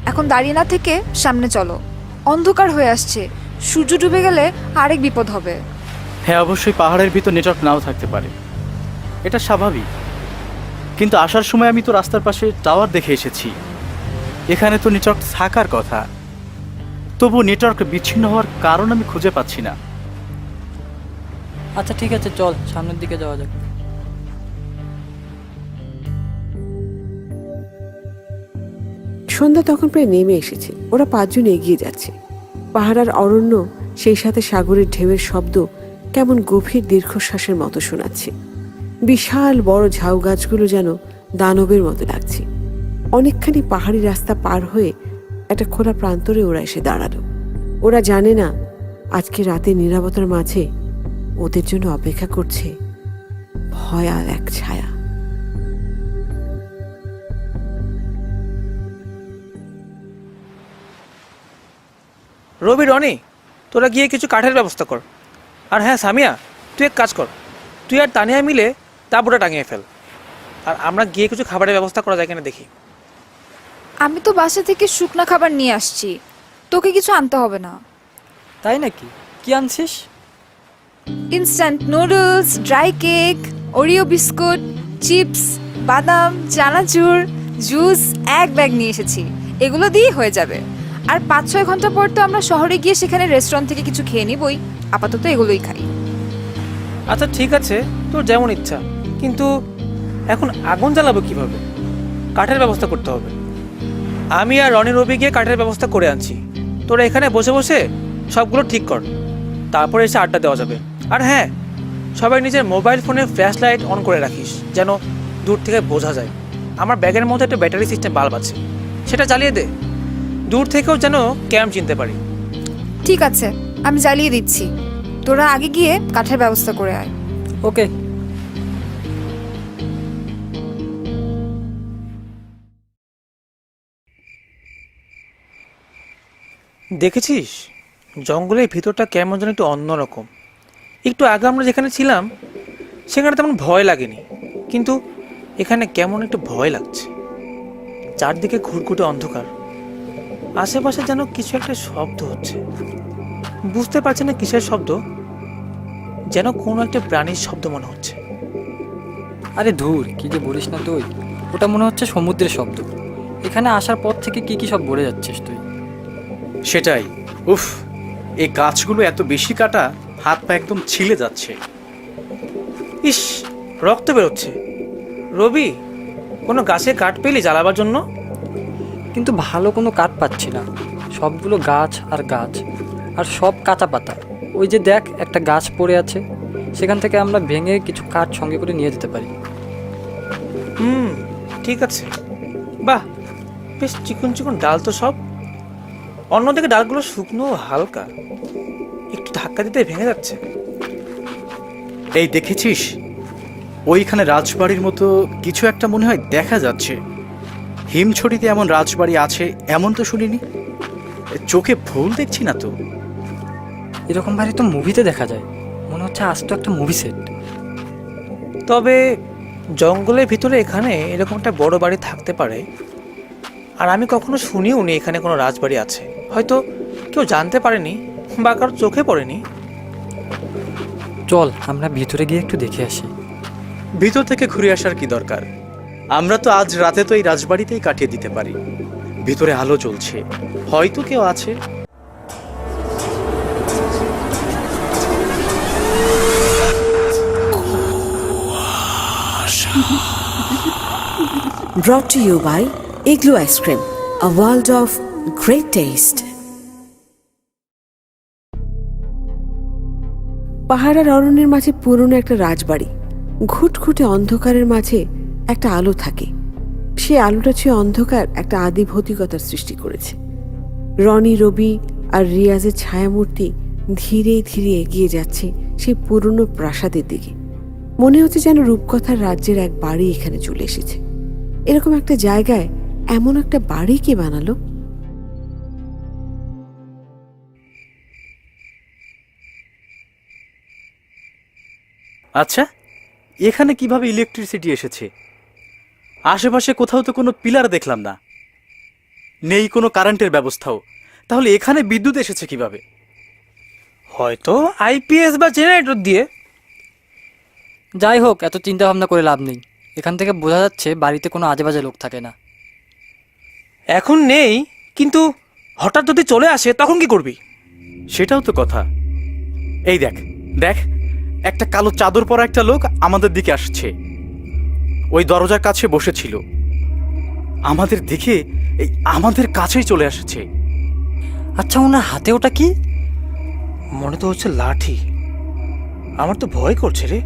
Speaker 5: এখন দাঁড়িয়ে না থেকে সামনে চলো, অন্ধকার হয়ে আসছে। সূর্য ডুবে গেলে আরেক বিপদ হবে।
Speaker 6: হ্যাঁ, অবশ্যই পাহাড়ের ভিতর নেটওয়ার্ক নাও থাকতে পারে, এটা স্বাভাবিক। কিন্তু আসার সময় আমি তো রাস্তার পাশে টাওয়ার দেখে এসেছি, এখানে তো নেটওয়ার্ক থাকার কথা। তবু নেটওয়ার্ক বিচ্ছিন্ন হওয়ার কারণ আমি খুঁজে পাচ্ছি না।
Speaker 7: আচ্ছা ঠিক আছে, চল সামনের দিকে যাওয়া যাক।
Speaker 2: সন্ধ্যা তখন প্রায় নেমে এসেছে। ওরা পাঁচজন এগিয়ে যাচ্ছে। পাহাড় আর অরণ্য, সেই সাথে সাগরের ঢেউয়ের শব্দ কেমন গভীর দীর্ঘশ্বাসের মতো শোনাচ্ছে। বিশাল বড় ঝাউ গাছগুলো যেন দানবের মতো লাগছে। অনেকখানি পাহাড়ি রাস্তা পার হয়ে একটা খোলা প্রান্তরে ওরা এসে দাঁড়ালো। ওরা জানে না আজকে রাতে নীরবতার মাঝে ওদের জন্য অপেক্ষা করছে ভয়াল এক ছায়া।
Speaker 3: রবি, রনি, তোরা গিয়ে কিছু কাঠের ব্যবস্থা কর। আর হ্যাঁ সামিয়া, তুই এক কাজ কর, তুই আর তানিয়া মিলে তাঁবুটা টাঙিয়ে ফেল। আর আমরা গিয়ে কিছু খাবারের ব্যবস্থা করা যায় কিনা দেখি।
Speaker 5: আমি তো বাসা থেকে শুকনো খাবার নিয়ে আসছি, তোকে কিছু আনতে হবে না।
Speaker 7: তাই নাকি? কি আনছিস?
Speaker 5: Instant noodles, dry cake, Oreo biscuit, chips, বাদাম, চানাচুর, জুস এক ব্যাগ নিয়ে এসেছি। এগুলো দিয়ে হয়ে যাবে। আর 5-6 ঘন্টা পর তো আমরা শহরে গিয়ে সেখানে রেস্টুরেন্ট থেকে কিছু খেয়ে নিবই। আপাতত এগুলোই খাই।
Speaker 3: আচ্ছা ঠিক আছে, তোর যেমন ইচ্ছা, কিন্তু এখন আগুন জ্বালাবো কিভাবে? কাঠের ব্যবস্থা করতে হবে। আমি আর রনি রবি গিয়ে কাঠের ব্যবস্থা করে আনছি। তোরা এখানে বসে বসে সবগুলো ঠিক কর, তারপরে এসে আড্ডা দেওয়া যাবে। আর হ্যাঁ, সবাই নিজের মোবাইল ফোনে ফ্ল্যাশ লাইট অন করে রাখিস, যেন দূর থেকে বোঝা যায়। আমার ব্যাগের মধ্যে একটা ব্যাটারি সিস্টেম বাল্ব আছে, সেটা জ্বালিয়ে দে, দূর থেকেও যেন ক্যাম্প চিনতে পারি।
Speaker 5: ঠিক আছে, আমি জ্বালিয়ে দিচ্ছি। তোরা আগে গিয়ে কাঠের ব্যবস্থা করে আয়।
Speaker 7: ওকে।
Speaker 3: দেখেছিস জঙ্গলের ভিতরটা কেমন যেন একটু অন্যরকম। একটু আগে আমরা যেখানে ছিলাম সেখানে তেমন ভয় লাগেনি, কিন্তু এখানে কেমন একটু ভয় লাগছে। চারদিকে ঘুরঘুটে অন্ধকার, আশেপাশে যেন কিছু একটা শব্দ হচ্ছে, বুঝতে পারছি না কিসের শব্দ, যেন কোনো একটা প্রাণীর শব্দ মনে হচ্ছে।
Speaker 7: আরে ধুর, কি যে বলিস না তুই, ওটা মনে হচ্ছে সমুদ্রের শব্দ। এখানে আসার পর থেকে কি কি সব বলে যাচ্ছিস তুই।
Speaker 6: সেটাই। উফ, এই গাছগুলো এত বেশি কাটা, হাত পা একদম ছিলে যাচ্ছে।
Speaker 3: ইস, রক্ত বেরোচ্ছে। রবি, কোনো গাছে কাঠ পেলি জ্বালাবার জন্য?
Speaker 7: কিন্তু ভালো কোনো কাঠ পাচ্ছি না, সবগুলো গাছ আর গাছ, আর সব কাঁচা পাতা। ওই যে দেখ, একটা গাছ পড়ে আছে, সেখান থেকে আমরা ভেঙে কিছু কাঠ সঙ্গে করে নিয়ে যেতে পারি।
Speaker 3: ঠিক আছে। বাহ, বেশ চিকন চিকন ডাল তো সব। অন্যদিকে ডালগুলো শুকনো ও হালকা, একটু ধাক্কা দিতে ভেঙে যাচ্ছে।
Speaker 6: এই দেখেছিস, ওইখানে রাজবাড়ির মতো কিছু একটা মনে হয় দেখা যাচ্ছে। হিমছড়িতে এমন রাজবাড়ি আছে এমন তো শুনিনি। চোখে ভুল দেখছি না তো?
Speaker 7: এরকম বাড়ি তো মুভিতে দেখা যায়, মনে হচ্ছে আজ তো একটা মুভি সেট।
Speaker 3: তবে জঙ্গলের ভিতরে এখানে এরকম একটা বড় বাড়ি থাকতে পারে, আর আমি কখনো শুনিও নি এখানে কোনো রাজবাড়ি আছে। হয়তো কেউ জানতে পারেনি বা কারো চোখে পড়েনি।
Speaker 7: চল আমরা ভিতরে গিয়ে একটু দেখে আসি।
Speaker 6: ভিতর থেকে ঘুরে আসার কি দরকার? আমরা তো আজ রাতে তো এই রাজবাড়িতেই কাটিয়ে দিতে পারি। ভিতরে আলো জ্বলছে, হয়তো কেউ আছে।
Speaker 2: Brought to you by Igloo Ice Cream, a world of great taste. পাহাড়ের অরণ্যের মাঝে পুরনো একটা রাজবাড়ি। ঘুটঘুটে অন্ধকারের মাঝে একটা আলো থাকে, সেই আলোটা ছুঁয়ে অন্ধকার একটা আদি ভৌতিকতার সৃষ্টি করেছে। রনি, রবি আর রিয়াজের ছায়ামূর্তি ধীরে ধীরে এগিয়ে যাচ্ছে সেই পুরনো প্রাসাদের দিকে। মনে হচ্ছে যেন রূপকথার রাজ্যের এক বাড়ি এখানে চলে এসেছে। এরকম একটা জায়গায় এমন একটা বাড়ি কে বানালো?
Speaker 6: আচ্ছা, এখানে কিভাবে ইলেকট্রিসিটি এসেছে? আশেপাশে কোথাও তো কোনো পিলার দেখলাম না, নেই কোনো কারেন্টের ব্যবস্থাও। তাহলে এখানে বিদ্যুৎ এসেছে কিভাবে?
Speaker 3: হয়তো আইপিএস বা জেনারেটর দিয়ে।
Speaker 7: যাই হোক, এত চিন্তা ভাবনা করে লাভ নেই। এখান থেকে বোঝা যাচ্ছে বাড়িতে কোনো আজেবাজে লোক থাকে না।
Speaker 3: এখন নেই, কিন্তু হঠাৎ যদি চলে আসে তখন কি করবি?
Speaker 6: সেটাও তো কথা। এই দেখ দেখ, একটা কালো চাদর পরা একটা লোক আমাদের দিকে আসছে। ওই দরজার কাছে বসেছিল, আমাদের দেখে এই আমাদের কাছেই চলে আসছে।
Speaker 7: আচ্ছা, ওনার হাতে ওটা কি?
Speaker 3: মনে তো হচ্ছে লাঠি। আমার তো ভয় করছে রে।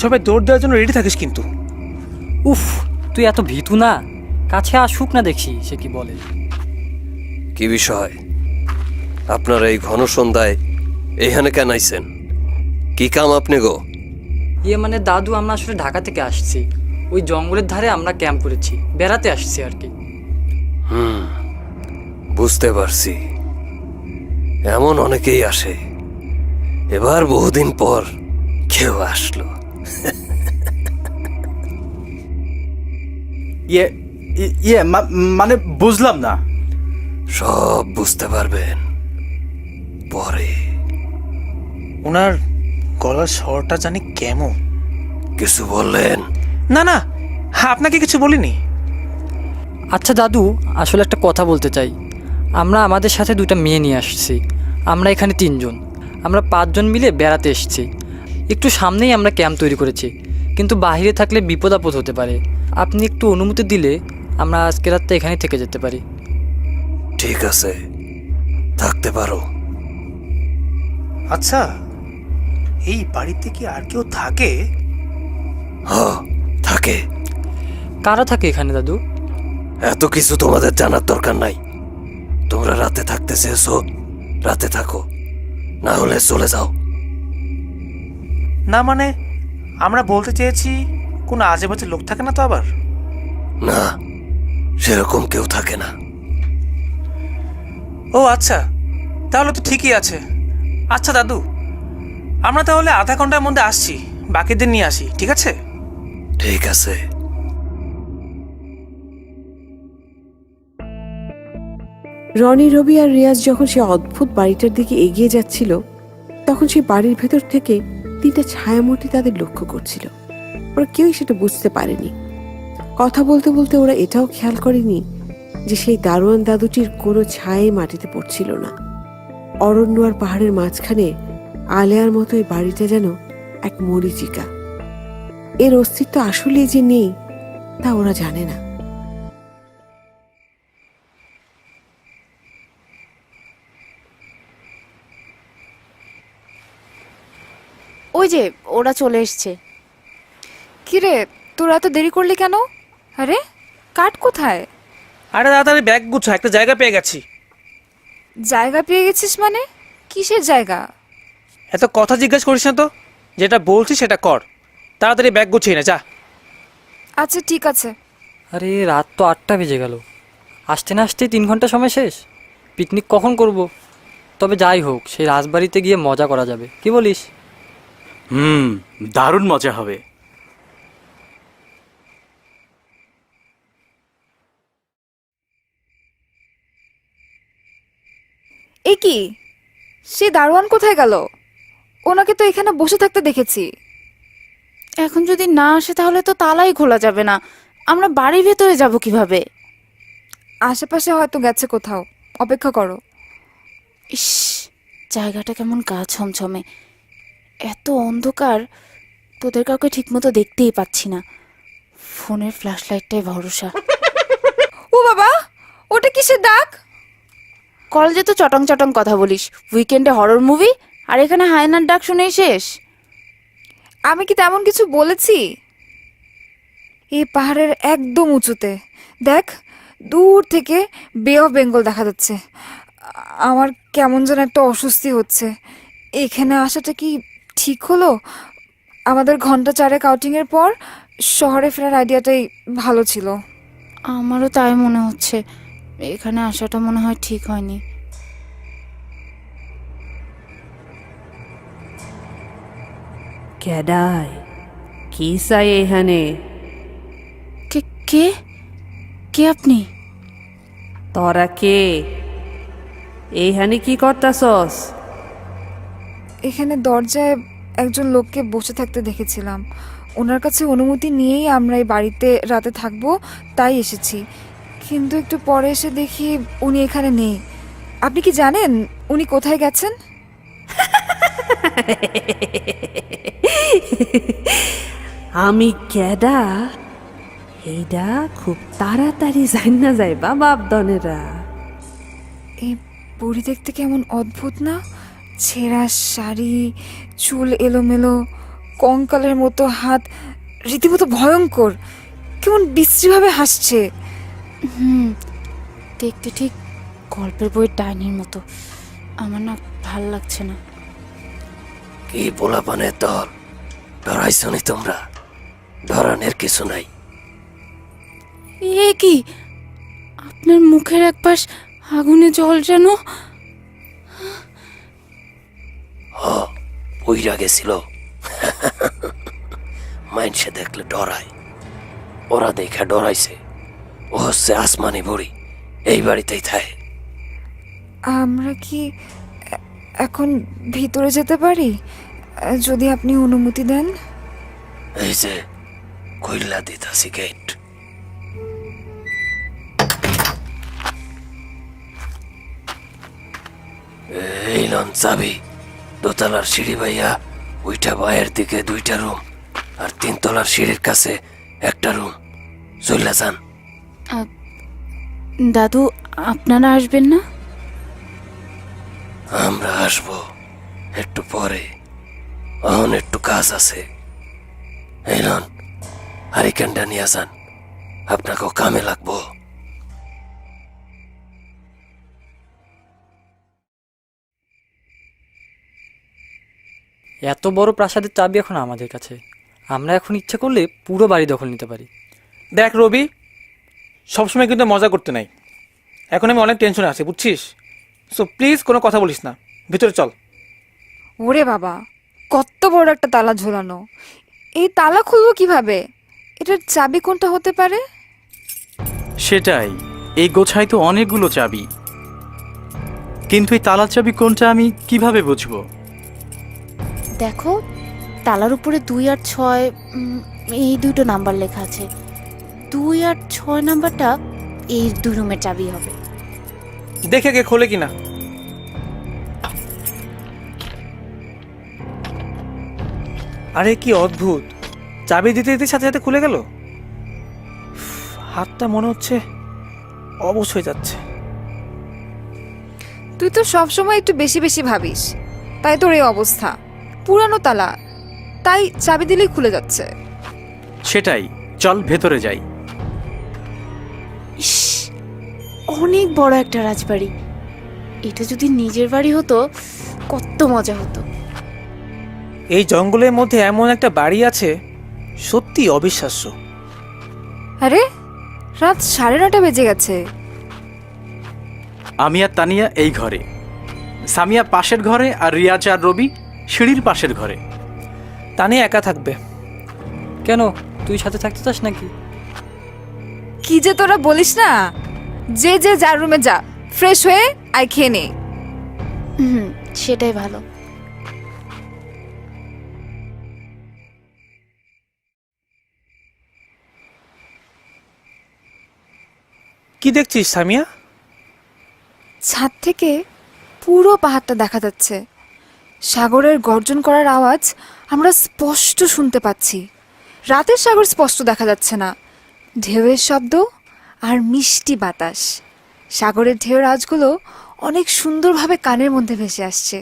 Speaker 3: সবাই দৌড় দেওয়ার জন্য রেডি থাকিস কিন্তু।
Speaker 7: উফ, তুই এত ভীতু না, কাছে আসুক না, দেখছি সে কি বলে।
Speaker 9: কি বিষয়? আপনারা এই ঘন সন্ধ্যায় এইখানে কেন আইছেন? কি কাম আপনি গো?
Speaker 7: মানে দাদু, আমরা আসলে ঢাকা থেকে আসছি। ওই জঙ্গলের ধারে আমরা ক্যাম্প করেছি, বেড়াতে আসছি আর কি।
Speaker 9: বুঝতে পারছি, এমন অনেকেই আসে। এবার বহুদিন পর কেউ আসলো।
Speaker 6: মানে বুঝলাম না।
Speaker 9: সব বুঝতে পারবেন পরে।
Speaker 3: ওনার গলার স্বরটা জানি কেমন।
Speaker 9: কিছু বললেন?
Speaker 3: না না, আপনাকে কিছু বলিনি।
Speaker 7: আচ্ছা দাদু, আসলে একটা কথা বলতে চাই। আমরা আমাদের সাথে দুটো মেয়ে নিয়ে আসছি। আমরা এখানে 3 জন, আমরা 5 জন মিলে বেড়াতে এসেছি। একটু সামনেই আমরা ক্যাম্প তৈরি করেছি, কিন্তু বাইরে থাকলে বিপদ আপদ হতে পারে। আপনি একটু অনুমতি দিলে আমরা আজকে রাতটা এখানেই থেকে যেতে পারি।
Speaker 9: ঠিক আছে, থাকতে পারো।
Speaker 3: আচ্ছা, এই বাড়িতে কি আর কেউ থাকে?
Speaker 9: হ, থাকে।
Speaker 7: কারা থাকে এখানে দাদু?
Speaker 9: এত কিছু তোমাদের জানার দরকার নাই। তোমরা রাতে থাকতে চেয়েছো, রাতে থাকো, না হলে চলে যাও।
Speaker 3: না মানে, আমরা বলতে চেয়েছি কোনো আজে বাজে লোক থাকে না তো আবার?
Speaker 9: না, সেরকম কেউ থাকে না।
Speaker 3: ও আচ্ছা, তাহলে তো ঠিকই আছে। আচ্ছা দাদু, আমরা তাহলে আধা ঘন্টার মধ্যে আসছি, বাকিদের নিয়ে আসি, ঠিক আছে?
Speaker 9: ঠিক আছে।
Speaker 2: রনি, রবি আর রিয়াজ যখন সে অদ্ভুত বাড়িটার দিকে এগিয়ে যাচ্ছিল, তখন সেই বাড়ির ভেতর থেকে 3টা ছায়ামূর্তি তাদের লক্ষ্য করছিল। ওরা কেউই সেটা বুঝতে পারেনি। কথা বলতে বলতে ওরা এটাও খেয়াল করেনি যে সেই দারোয়ান দাদুটির কোনো ছায়াই মাটিতে পড়ছিল না। অরণ্য আর পাহাড়ের মাঝখানে আলেয়ার মতো এই বাড়িটা যেন এক মরীচিকা। এর অস্তিত্ব আসলে যে নেই তা ওরা জানে না।
Speaker 4: ওই যে ওরা চলে এসছে।
Speaker 5: কিরে, তোরা এত দেরি করলি কেন? আরে কাঠ কোথায়?
Speaker 3: আরে তাড়াতাড়ি ব্যাগ গুছো, একটা জায়গা পেয়ে গেছি।
Speaker 5: জায়গা পেয়ে গেছিস মানে? কিসের জায়গা?
Speaker 3: এত কথা জিজ্ঞেস করিস না তো, যেটা বলছি সেটা কর। তাড়াতাড়ি ব্যাগ গুছিয়ে না, যা।
Speaker 5: আচ্ছা ঠিক আছে।
Speaker 7: আরে রাত তো 8টা বেজে গেল, আসতে না আসতেই 3 ঘন্টা সময় শেষ। পিকনিক কখন করব? তবে যাই হোক, সেই রাজবাড়িতে গিয়ে মজা করা যাবে, কি বলিস?
Speaker 6: দারুণ মজা হবে।
Speaker 5: এ কি, সে দারোয়ান কোথায় গেল? ওনাকে তো এখানে বসে থাকতে দেখেছি।
Speaker 4: এখন যদি না আসে তাহলে তো তালাই খোলা যাবে না। আমরা বাড়ির ভেতরে যাব কিভাবে?
Speaker 5: আশেপাশে হয়তো গেছে কোথাও, অপেক্ষা করো।
Speaker 4: ইস, জায়গাটা কেমন গা ছমছমে, এত অন্ধকার, তোদের কাউকে ঠিকমতো দেখতেই পাচ্ছি না। ফোনের ফ্ল্যাশ লাইটটাই ভরসা।
Speaker 5: ও বাবা, ওটা কিসের ডাক?
Speaker 4: কলেজে তো চটং চটং কথা বলিস, উইকেন্ডে হরর মুভি, আর এখানে হায়নার ডাক শুনেই শেষ।
Speaker 5: আমি কি তেমন কিছু বলেছি? এই পাহাড়ের একদম উঁচুতে দেখ, দূর থেকে বে অফ বেঙ্গল দেখা যাচ্ছে। আমার কেমন যেন একটা অস্বস্তি হচ্ছে। এখানে আসাটা কি ঠিক হলো? আমাদের ঘন্টা 4 আউটিংয়ের পর শহরে ফেরার আইডিয়াটাই ভালো ছিল।
Speaker 4: আমারও তাই মনে হচ্ছে, এখানে আসাটা মনে হয় ঠিক হয়নি।
Speaker 10: কেডাই কি চাই এখানে?
Speaker 4: কে কে কে আপনি?
Speaker 10: তোরা কে? এইখানে কি করতাছস?
Speaker 5: এখানে দরজায় একজন লোককে বসে থাকতে দেখেছিলাম। ওনার কাছে অনুমতি নিয়েই আমরা এই বাড়িতে রাতে থাকবো, তাই এসেছি। কিন্তু একটু পরে এসে দেখি উনি এখানে নেই। আপনি কি জানেন উনি কোথায় গেছেন?
Speaker 10: আমি কেডা এইটা খুব তাড়াতাড়ি জানা যাইবা বাপদনেরা।
Speaker 5: এই বুড়ি দেখতে কেমন অদ্ভুত না? ছেঁড়া শাড়ি, চুল এলোমেলো, কঙ্কালের মতো হাত, রীতিমতো ভয়ঙ্কর। কেমন বিশ্রীভাবে হাসছে।
Speaker 4: দেখতে ঠিক গল্পের বইয়ের ডাইনির মতো। আমার না ভাল লাগছে না।
Speaker 9: কি পোলাপানের দল, ডরাইছনি তোমরা? ডরানের কিছু নাই।
Speaker 4: এ কি, আপনার মুখের এক পাশ আগুনে জ্বলজানো।
Speaker 9: পইরা গেছিল। মাইনসে দেখলে ডরায়, ওরা দেখে ডরাইছে। ও হচ্ছে আসমানি বুড়ি, এই বাড়িতেই থাকে।
Speaker 5: আমরা কি এখন ভিতরে যেতে পারি, যদি আপনি অনুমতি দেন?
Speaker 9: এই যে কইলা দিতাছি গেট। এই লন চাবি, দোতলার সিঁড়ি ভাইয়া, ওইটা বাইরের দিকে 2টা রুম, আর 3 তলার সিঁড়ির কাছে একটা রুম। চলে যান।
Speaker 4: দাদু, আপনারা আসবেন না?
Speaker 9: আমরা আসবো একটু পরে, এখন একটু কাজ আছে। এই লন, হারিকেনটা নিয়ে যান, আপনাকেও কামে লাগবো।
Speaker 7: এত বড় প্রাসাদের চাবি এখন আমাদের কাছে। আমরা এখন ইচ্ছা করলে পুরো বাড়ি দখল নিতে পারি।
Speaker 3: দেখ রবি, সবসময় কিন্তু মজা করতে নাই। এখন আমি অনেক টেনশনে আছি, বুঝছিস? সো প্লিজ কোনো কথা বলিস না, ভিতরে চল।
Speaker 5: ওরে বাবা, কত বড় একটা তালা ঝোলানো! এই তালা খুলবো কিভাবে? এটার চাবি কোনটা হতে পারে?
Speaker 6: সেটাই, এই গোছায় তো অনেকগুলো চাবি, কিন্তু এই তালার চাবি কোনটা আমি কিভাবে বুঝবো?
Speaker 4: দেখো, তালার উপরে 2 আর 6 এই দুটো নাম্বার লেখা আছে। 2 আর 6 নাম্বারটা এই 2 রুমের চাবি হবে।
Speaker 3: দেখে কে খোলে কিনা। আরে কি অদ্ভুত, চাবি দিতে দিতে সাথে সাথে খুলে গেল। হাতটা মনে হচ্ছে অবশ হয়ে যাচ্ছে।
Speaker 5: তুই তো সবসময় একটু বেশি বেশি ভাবিস, তাই তোর এই অবস্থা। পুরানো তালা, তাই চাবি দিলেই খুলে যাচ্ছে।
Speaker 6: সেটাই, চল ভেতরে যাই।
Speaker 4: ইস, অনেক বড় একটা রাজবাড়ি। এটা যদি নিজের বাড়ি হতো কত মজা হতো।
Speaker 3: এই জঙ্গলের মধ্যে এমন একটা বাড়ি আছে, সত্যি অবিশ্বাস্য।
Speaker 5: আরে, রাত 9:30 বেজে গেছে।
Speaker 6: আমি আর তানিয়া এই ঘরে, সামিয়া পাশের ঘরে, আর রিয়াজ আর রবি সিঁড়ির পাশের ঘরে।
Speaker 3: তানিয়া একা থাকবে।
Speaker 7: কেন, তুই সাথে থাকতে চাস নাকি?
Speaker 5: কি যে তোরা বলিস না, যে যে যার রুমে যা, ফ্রেশ হয়ে আয় খেয়ে নে।
Speaker 4: সেটাই ভালো।
Speaker 3: কি দেখছিস সামিয়া?
Speaker 5: ছাদ থেকে পুরো পাহাড়টা দেখা যাচ্ছে। সাগরের গর্জন করার আওয়াজ আমরা স্পষ্ট শুনতে পাচ্ছি। রাতের সাগর স্পষ্ট দেখা যাচ্ছে না, ঢেউয়ের শব্দ আর মিষ্টি বাতাস। সাগরের ঢেউয়ের আওয়াজগুলো অনেক সুন্দরভাবে কানের মধ্যে ভেসে আসছে।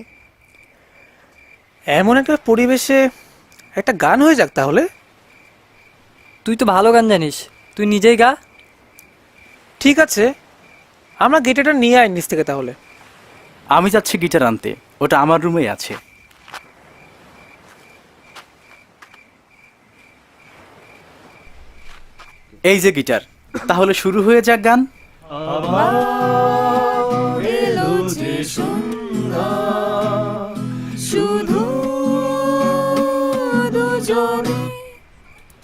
Speaker 3: এমন একটা পরিবেশে একটা গান হয়ে যাক তাহলে।
Speaker 7: তুই তো ভালো গান জানিস, তুই নিজেই গা।
Speaker 3: ঠিক আছে, আমরা গিটারটা নিয়ে আয় নিচ থেকে তাহলে।
Speaker 6: আমি যাচ্ছি গিটার আনতে, ওটা আমার রুমেই আছে। এই যে গিটার, তাহলে শুরু হয়ে যাক গান।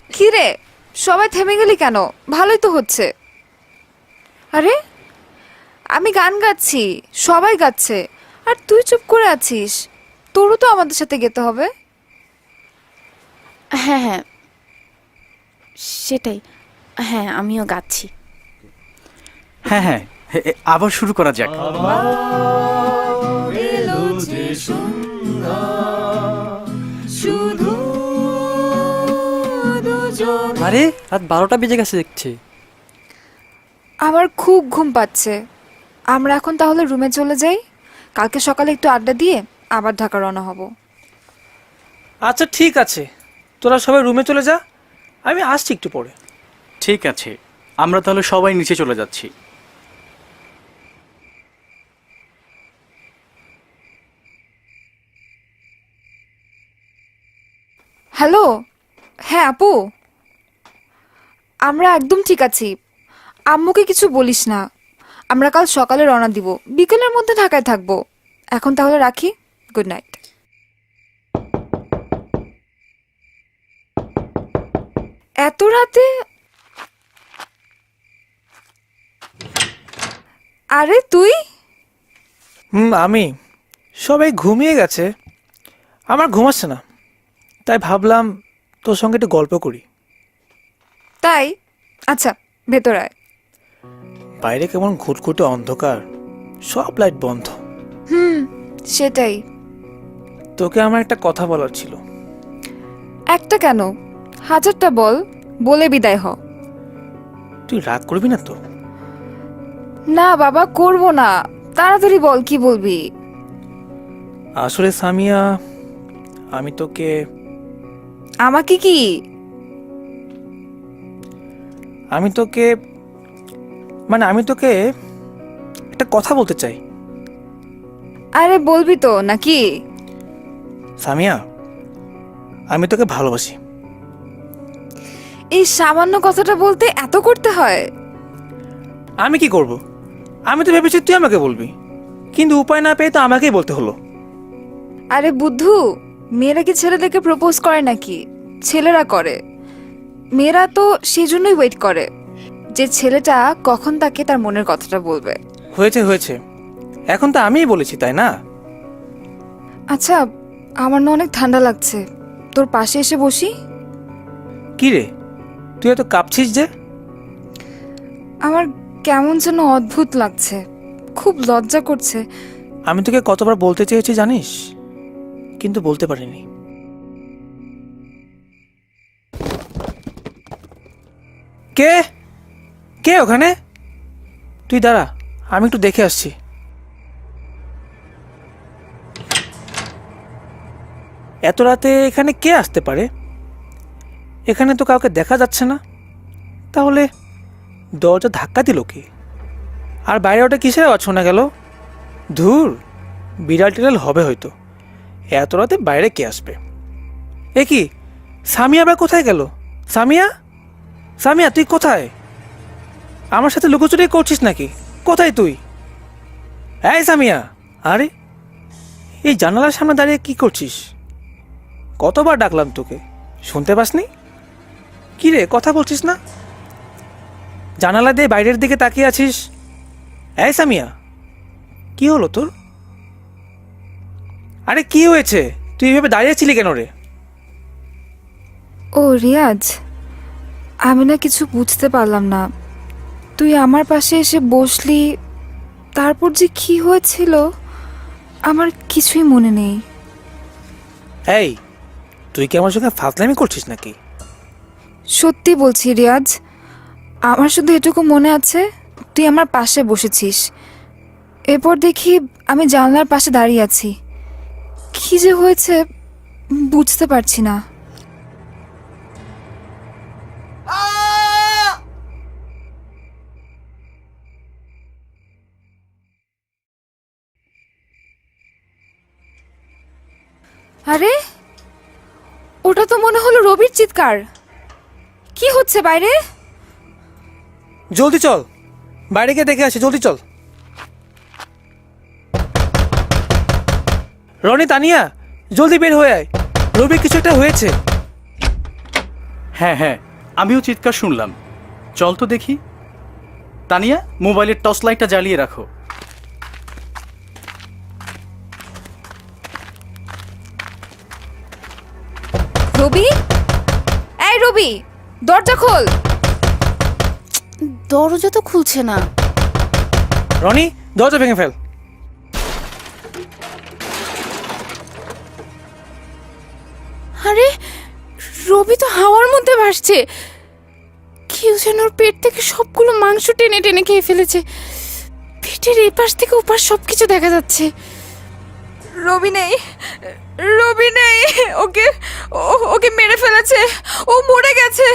Speaker 5: কি রে, সবাই থেমে গেলি কেন? ভালোই তো হচ্ছে। আরে, আমি গান গাচ্ছি, সবাই গাচ্ছে, আর তুই চুপ করে আছিস। তোরও তো আমাদের সাথে গেতে হবে।
Speaker 4: হ্যাঁ হ্যাঁ, সেটাই। হ্যাঁ, আমিও গাচ্ছি।
Speaker 6: হ্যাঁ হ্যাঁ, আবার শুরু করা যাক।
Speaker 7: আরে, রাত 12টা বেজে গেছে দেখছি।
Speaker 5: আমার খুব ঘুম পাচ্ছে। আমরা এখন তাহলে রুমে চলে যাই। কালকে সকালে একটু আড্ডা দিয়ে আবার ঢাকা রওনা হব।
Speaker 3: আচ্ছা ঠিক আছে, তোরা সবাই রুমে চলে যা, আমি আসছি একটু পরে।
Speaker 6: ঠিক আছে, আমরা তাহলে সবাই নিচে চলে যাচ্ছি।
Speaker 5: হ্যালো, হ্যাঁ আপু, আমরা একদম ঠিক আছি। আম্মুকে কিছু বলিস না। আমরা কাল সকালে রওনা দিব, বিকেলের মধ্যে ঢাকায় থাকবো। এখন তাহলে রাখি, গুড নাইট। এত রাতে? আরে তুই?
Speaker 3: আমি, সবাই ঘুমিয়ে গেছে, আমার ঘুম আসছে না, তাই ভাবলাম তোর সঙ্গে একটু গল্প করি।
Speaker 5: তাই? আচ্ছা, ভেতর আয়।
Speaker 3: বাইরে কেমন ঘুটঘুটে অন্ধকার, সব লাইট বন্ধ।
Speaker 5: সেটাই।
Speaker 3: তোকে আমার একটা কথা বলার ছিল।
Speaker 5: একটা কেন, হাজারটা বল, বলে বিদায় হ।
Speaker 3: তুই রাগ করবি না তো?
Speaker 5: না বাবা, করব না, তাড়াতাড়ি বল কি বলবি।
Speaker 3: আসলে সামিয়া, আমি তোকে
Speaker 5: আমাকে কি?
Speaker 3: আমি তোকে একটা কথা বলতে চাই।
Speaker 5: আরে বলবি তো নাকি?
Speaker 3: সামিয়া, আমি তোকে ভালোবাসি।
Speaker 5: এই সামান্য কথাটা বলতে এত করতে হয়?
Speaker 3: আমি কি করব? আমি তো ভেবেছি তুই আমাকে বলবি, কিন্তু উপায় না পেয়ে তো আমাকেই বলতে হলো।
Speaker 5: আরে বুদ্ধু, মেয়েরা কি ছেলেদেরকে প্রপোজ করে নাকি? ছেলেরা করে। মেয়েরা তো সেই জন্যই ওয়েট করে যে ছেলেটা কখন তাকে তার মনের কথাটা বলবে।
Speaker 3: হয়েছে, এখন তো আমিই বলেছি, তাই না?
Speaker 5: আচ্ছা, আমার না অনেক ঠান্ডা লাগছে, তোর পাশে এসে বসি?
Speaker 3: কি রে, তুই এত কাঁপছিস যে?
Speaker 5: আমার কেমন যেন অদ্ভুত লাগছে, খুব লজ্জা করছে।
Speaker 3: আমি তোকে কতবার বলতে চেয়েছি জানিস, কিন্তু বলতে পারিনি। কে কে ওখানে? তুই দাঁড়া, আমি একটু দেখে আসছি। এত রাতে এখানে কে আসতে পারে? এখানে তো কাউকে দেখা যাচ্ছে না। তাহলে দরজা ধাক্কা দিল কে? আর বাইরে ওটা কিসের আওয়াজ শোনা গেল? ধুর, বিড়াল টিড়াল হবে হয়তো। এত রাতে বাইরে কে আসবে? এ কি, সামিয়া আবার কোথায় গেল? সামিয়া, তুই কোথায়? আমার সাথে লুকোচুরি করছিস নাকি? কোথায় তুই? এই সামিয়া, আরে এই জানালার সামনে দাঁড়িয়ে কি করছিস? কতবার ডাকলাম তোকে, শুনতে পাসনি? কি রে, কথা বলছিস না? জানালা দিয়ে বাইরের দিকে তাকিয়ে আছিস। এই সামিয়া, কি হলো তোর? আরে কি হয়েছে? তুই এইভাবে দাঁড়িয়েছিলি কেন রে?
Speaker 5: ও রিয়াজ, আমি না কিছু বুঝতে পারলাম না। তুই আমার পাশে এসে বসলি, তারপর যে কি হয়েছিল আমার কিছুই মনে নেই।
Speaker 3: এই, তুই কি আমার সঙ্গে ফাজলামি করছিস নাকি?
Speaker 5: সত্যি বলছি রিয়াজ, আমার শুধু এটুকু মনে আছে তুই আমার পাশে বসেছিস। এরপর দেখি আমি জানলার পাশে দাঁড়িয়ে আছি। কি যে হয়েছে বুঝতে পারছি না। আরে, ওটা তো মনে হলো রবির চিৎকার। কি হচ্ছে বাইরে?
Speaker 3: জলদি চল, বাইরে গিয়ে দেখে আসি, জলদি চল। রনি, তানিয়া, জলদি বের হয়ে আয়, রবির কিছু একটা হয়েছে।
Speaker 6: হ্যাঁ, আমিও চিৎকার শুনলাম। চল তো দেখি। তানিয়া, মোবাইলের টর্চ লাইটটা জ্বালিয়ে রাখো।
Speaker 5: রবি, এই রবি, দরজা খোল।
Speaker 4: দরজা তো খুলছে না।
Speaker 3: রনি, দরজা ভেঙে ফেল।
Speaker 4: আরে, রবি তো হাওয়ার মধ্যে ভাসছে। কেউ যেন ওর পেট থেকে সবগুলো মাংস টেনে টেনে খেয়ে ফেলেছে। পেটের এই পাশ থেকে ওপাশ সবকিছু দেখা যাচ্ছে।
Speaker 5: রবি নেই, রবি নেই, ওকে মেরে ফেলেছে, ও মরে গেছে।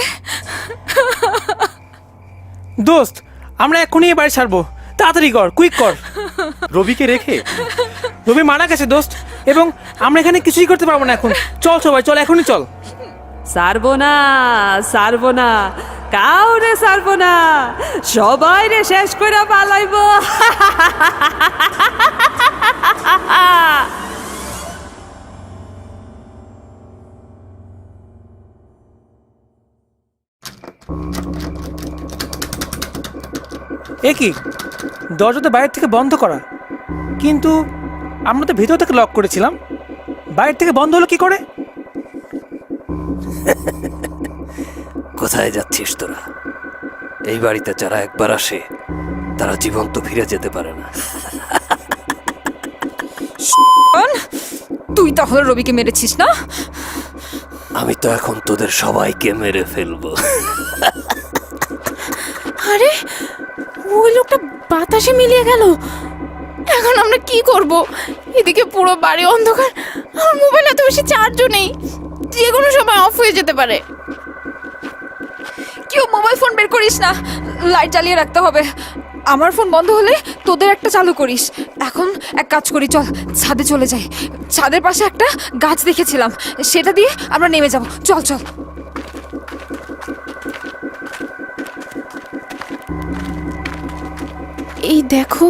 Speaker 3: দোস্ত, আমরা এখনই বাড়ি ছাড়বো, তাড়াতাড়ি কর, কুইক কর।
Speaker 6: রবিকে রেখে?
Speaker 3: রবি মারা গেছে দোস্ত, এবং আমরা এখানে কিছুই করতে পারবো না এখন। চল সবাই, চল, এখনই চল।
Speaker 10: সারবো না, কাউরে সারবো না, সবাই রে শেষ করে পালাইব।
Speaker 3: এ কি, দরজা তো বাইরে থেকে বন্ধ করা, কিন্তু আমরা তো ভেতর থেকে লক করেছিলাম। বাইরে থেকে বন্ধ হলো কি করে?
Speaker 9: কোথায় যাচ্ছিস তোরা? এই বাড়িতে যারা একবার আসে তারা জীবন্ত ফিরে যেতে পারে না।
Speaker 5: তুই তাহলে রবিকে মেরেছিস না?
Speaker 9: আমি তো এখন তোদের সবাইকে মেরে ফেলবো।
Speaker 4: আরে ওই লোকটা বাতাসে মিলিয়ে গেল। এখন আমরা কি করব? এদিকে পুরো বাড়ি অন্ধকার, আমার মোবাইল এত বেশি চার্জও নেই, যে কোনো সময় অফ হয়ে যেতে পারে।
Speaker 5: কেউ মোবাইল ফোন বের করিস না, লাইট জ্বালিয়ে রাখতে হবে। আমার ফোন বন্ধ হলে তোদের একটা চালু করিস। এখন এক কাজ করি, চল ছাদে চলে যাই। ছাদের পাশে একটা গাছ দেখেছিলাম, সেটা দিয়ে আমরা নেমে যাব। চল চল।
Speaker 4: এই দেখো,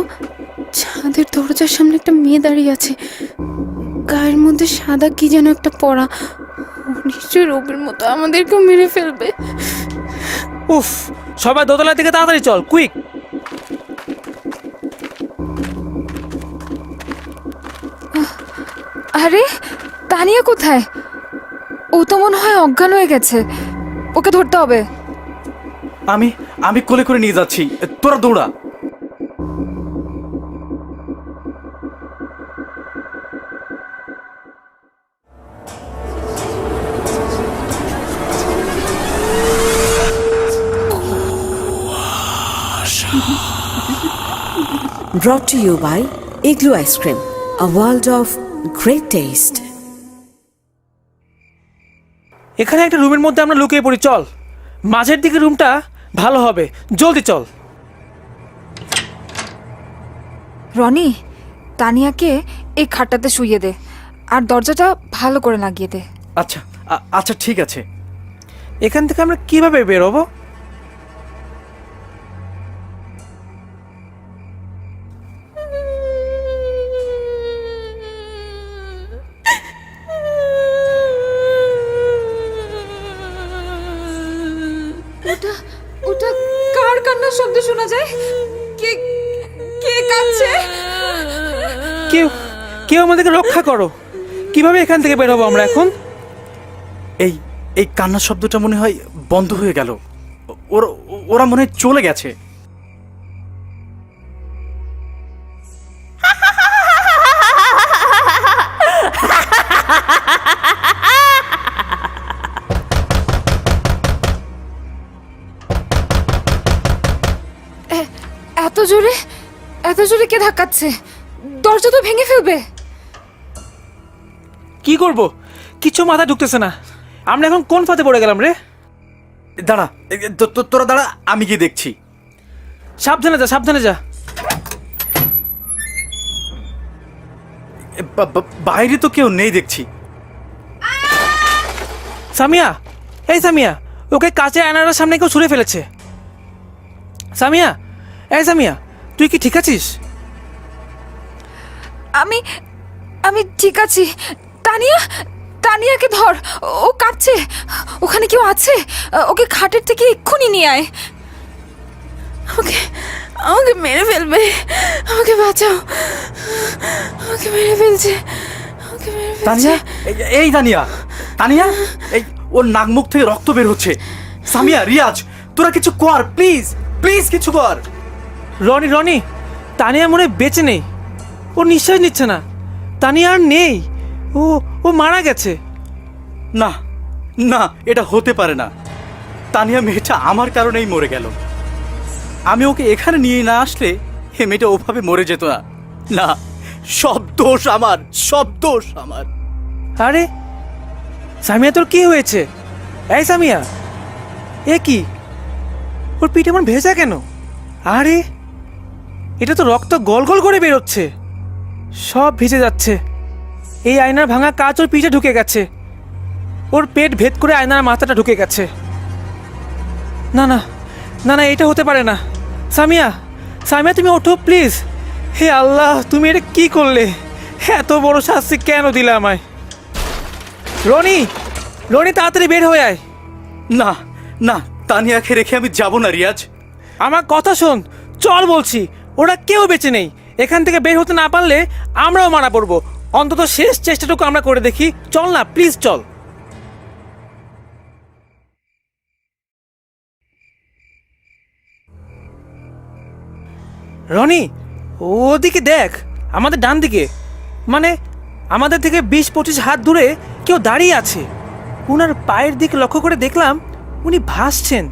Speaker 4: ছাদের দরজার সামনে একটা মেয়ে দাঁড়িয়ে আছে, গায়ের মধ্যে সাদা কি যেন একটা পরা। ও নিশ্চয়ই রবির মতো আমাদেরকেও মেরে ফেলবে।
Speaker 3: উফ, সবাই দোতলার দিকে তাড়াতাড়ি চল, কুইক।
Speaker 5: আরে তানিয়া কোথায়? ও তো মনে হয় অজ্ঞান হয়ে গেছে, ওকে ধরতে হবে।
Speaker 6: আমি আমি কোলে করে নিয়ে যাচ্ছি, তোরা দৌড়া।
Speaker 2: Brought to you by Igloo Ice Cream, a world of great taste.
Speaker 3: এখানে একটা রুমের মধ্যে আমরা লুকিয়ে পড়ি, চল। মাঝের দিকে রুমটা ভালো হবে, জলদি চল।
Speaker 5: রনি, তানিয়াকে এই খাটটাতে শুইয়ে দে, আর দরজাটা ভালো করে লাগিয়ে দে।
Speaker 6: আচ্ছা আচ্ছা ঠিক আছে।
Speaker 3: এখান থেকে আমরা কিভাবে বেরোবো?
Speaker 5: ওটা ওটা কার কান্নার শব্দ শোনা যায়? কে কে কাঁদছে?
Speaker 3: কেউ কেউ আমাদেরকে রক্ষা করো। কিভাবে এখান থেকে বেরোবো আমরা এখন?
Speaker 6: এই এই কান্নার শব্দটা মনে হয় বন্ধ হয়ে গেল। ওরা ওরা মনে হয় চলে গেছে।
Speaker 5: এত জোরে কে ধাক্কাচ্ছে? দরজা তো ভেঙে ফেলবে।
Speaker 3: কি করব? কিছু মাথা ঢুকতেছে না। আমরা এখন কোন ফাঁদে পড়ে গেলাম রে?
Speaker 6: দাঁড়া, তোরা দাঁড়া, আমি গিয়ে দেখছি।
Speaker 3: সাবধানে যা, সাবধানে যা।
Speaker 6: বাইরে তো কেউ নেই দেখছি।
Speaker 3: সামিয়া, এই সামিয়া, ওকে কাঁচের আয়নার সামনে কেউ ছুঁড়ে ফেলেছে। সামিয়া, এই সামিয়া, তুই কি ঠিক আছিস?
Speaker 5: আমি আমি ঠিক আছি। তানিয়াকে ধর, ও কাঁদছে। ওখানে কেউ আছে? ওকে খাটের থেকে এক্ষুনি নিয়ে আয়।
Speaker 4: আমাকে আমাকে মেরে ফেলবে, আমাকে বাঁচাও, আমাকে মেরে ফেলছে, আমাকে মেরে ফেলছে।
Speaker 6: তানিয়া, এই তানিয়া, তানিয়া, এই ওর নাক মুখ থেকে রক্ত বের হচ্ছে। সামিয়া, রিয়াজ, তোরা কিছু কর, প্লিজ প্লিজ কিছু কর।
Speaker 3: রনি, রনি, তানিয়া মনে হয় বেঁচে নেই। ও নিঃশ্বাস নিচ্ছে না। তানিয়া আর নেই, ও ও মারা গেছে।
Speaker 6: না না, এটা হতে পারে না। তানিয়া মেয়েটা আমার কারণেই মরে গেল। আমি ওকে এখানে নিয়ে না আসলে এ মেয়েটা ওভাবে মরে যেত না। না, সব দোষ আমার, সব দোষ আমার।
Speaker 3: আরে সামিয়া, তোর কি হয়েছে? এই সামিয়া, এ কি? ওর পিঠে এমন ভেজা কেন? আরে এটা তো রক্ত গল গল করে বেরোচ্ছে, সব ভিজে যাচ্ছে। এই আয়নার ভাঙা কাঁচ ওর পিঠে ঢুকে গেছে। ওর পেট ভেদ করে আয়নার মাথাটা ঢুকে গেছে। না না না না, এটা হতে পারে না। সামিয়া, সামিয়া, তুমি ওঠো প্লিজ। হে আল্লাহ, তুমি এটা কি করলে? এত বড় শাস্তি কেন দিলে আমায়? রনি, রনি, তাড়াতাড়ি বের হয়ে আয়।
Speaker 6: না না, তানিয়াকে রেখে আমি যাব না রিয়াজ।
Speaker 3: আমার কথা শোন, চল বলছি। ওরা কেউ বেঁচে নেই। এখান থেকে বের হতে না পারলে আমরাও মারা পড়বো। অন্তত শেষ চেষ্টাটুকু আমরা করে দেখি। চল না, প্লিজ চল। রনি, ওদিকে দেখ, আমাদের ডান দিকে, মানে আমাদের থেকে 20-25 হাত দূরে কেউ দাঁড়িয়ে আছে। ওনার পায়ের দিকে লক্ষ্য করে দেখলাম উনি ভাসছেন।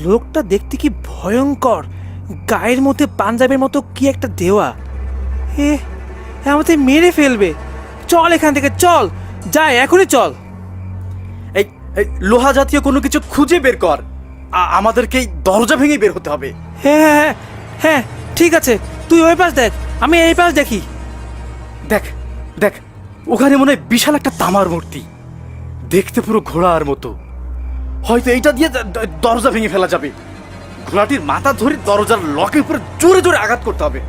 Speaker 3: লোকটা দেখতে কি ভয়ঙ্কর, গায়ের মধ্যে পাঞ্জাবের মতো কি একটা দেওয়া। আমাদের মেরে ফেলবে। চল এখান থেকে, চল যাই, এখনই চল।
Speaker 6: এই এই লোহা জাতীয় কোনো কিছু খুঁজে বের কর। আমাদেরকে এই দরজা ভেঙে বের হতে হবে।
Speaker 3: হ্যাঁ হ্যাঁ হ্যাঁ হ্যাঁ, ঠিক আছে, তুই ওই পাশ দেখ, আমি এই পাশ দেখি।
Speaker 6: দেখ দেখ, ওখানে মনে হয় বিশাল একটা তামার মূর্তি, দেখতে পুরো ঘোড়ার মতো। হয়তো এইটা দিয়ে দরজা ভেঙে ফেলা যাবে। ঘোড়াটির মাথা ধরে দরজার লকের উপরে জোরে জোরে আঘাত করতে হবে।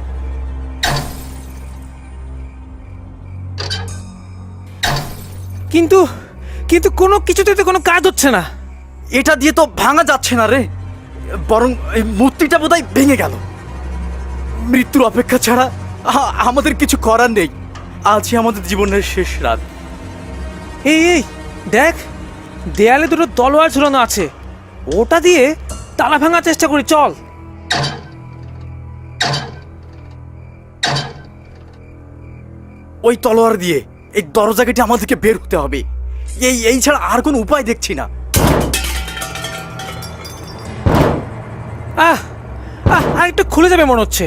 Speaker 3: কিন্তু কিন্তু কোনো কিছুতে তো কোনো কাজ হচ্ছে না।
Speaker 6: এটা দিয়ে তো ভাঙা যাচ্ছে না রে, বরং এই মূর্তিটা বোধহয় ভেঙে গেল। মৃত্যুর অপেক্ষা ছাড়া আমাদের কিছু করার নেই। আজই আমাদের জীবনের শেষ রাত।
Speaker 3: এই এই দেখ, দেয়ালে দুটো তলোয়ার ঝুলানো আছে, ওটা দিয়ে তালা ভাঙার চেষ্টা করি, চল।
Speaker 6: ওই তলোয়ার দিয়ে এই দরজা কেটে আমাদেরকে বের হতে হবে। এই ছাড়া আর কোনো উপায় দেখছি না।
Speaker 3: আহ আহ আর একটু খুলে যাবে মনে হচ্ছে।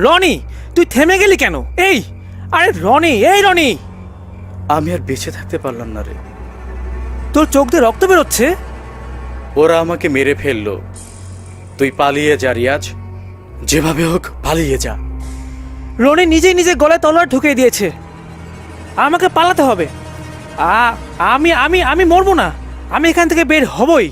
Speaker 3: রনি, তুই থেমে গেলি কেন? এই আরে রনি, এই রনি,
Speaker 6: আমি আর বেঁচে থাকতে পারলাম না রে।
Speaker 3: তোর চোখ দিয়ে রক্ত বেরোচ্ছে।
Speaker 6: ওরা আমাকে মেরে ফেললো, তুই পালিয়ে যা রিয়াজ, যেভাবে হোক পালিয়ে যা।
Speaker 3: রনি নিজেই নিজে গলায় তলোয়ার ঢুকিয়ে দিয়েছে, আমাকে পালাতে হবে। আমি আমি আমি মরবো না, আমি এখান থেকে বের হবই।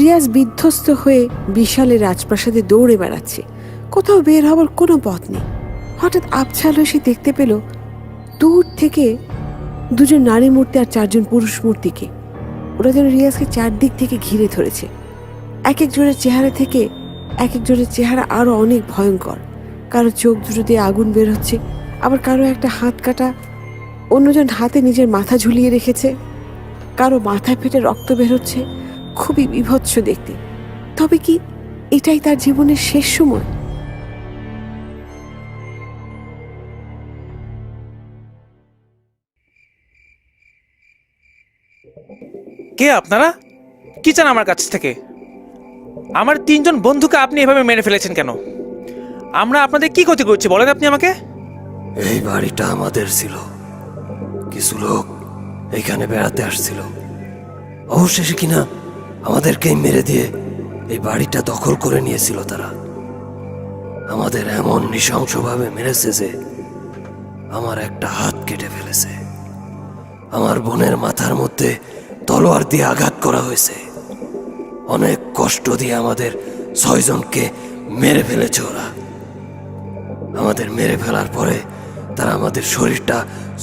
Speaker 2: রিয়াজ বিধ্বস্ত হয়ে বিশালের রাজপ্রাসাদে দৌড়ে বেড়াচ্ছে, কোথাও বের হবার কোনো পথ নেই। হঠাৎ আবছাল হয়ে সে দেখতে পেল দূর থেকে দুজন নারী মূর্তি আর চারজন পুরুষ মূর্তিকে। ওরা যেন রিয়াজকে চারদিক থেকে ঘিরে ধরেছে। এক একজনের চেহারা থেকে এক একজনের চেহারা আরো অনেক ভয়ঙ্কর। কারো চোখ দুটো দিয়ে আগুন বের হচ্ছে, আবার কারো একটা হাত কাটা, অন্যজন হাতে নিজের মাথা ঝুলিয়ে রেখেছে, কারো মাথায় ফেটে রক্ত বের হচ্ছে। খুবই বিভৎস দেখতে। তবে কি এটাই তার জীবনের শেষ সময়?
Speaker 3: কে আপনারা? কি চান আমার কাছ থেকে? আমার তিনজন বন্ধুকে আপনি এভাবে মেরে ফেলেছেন কেন? আমরা আপনাদের কি ক্ষতি করছি বলেন আপনি আমাকে।
Speaker 9: এই বাড়িটা আমাদের ছিল, কিছু লোক এখানে বেড়াতে আসছিল, অবশেষে কিনা আমাদেরকেই মেরে দিয়ে এই বাড়িটা দখল করে নিয়েছিল তারা। আমাদের এমন নৃশংসভাবে মেরেছে যে আমার একটা হাত কেটে ফেলেছে। আমার বোনের মাথার মধ্যে তলোয়ার দিয়ে আঘাত করা হয়েছে। অনেক কষ্ট দিয়ে আমাদের 6 জনকে মেরে ফেলেছে ওরা। আমাদের মেরে ফেলার পরে তারা আমাদের শরীরটা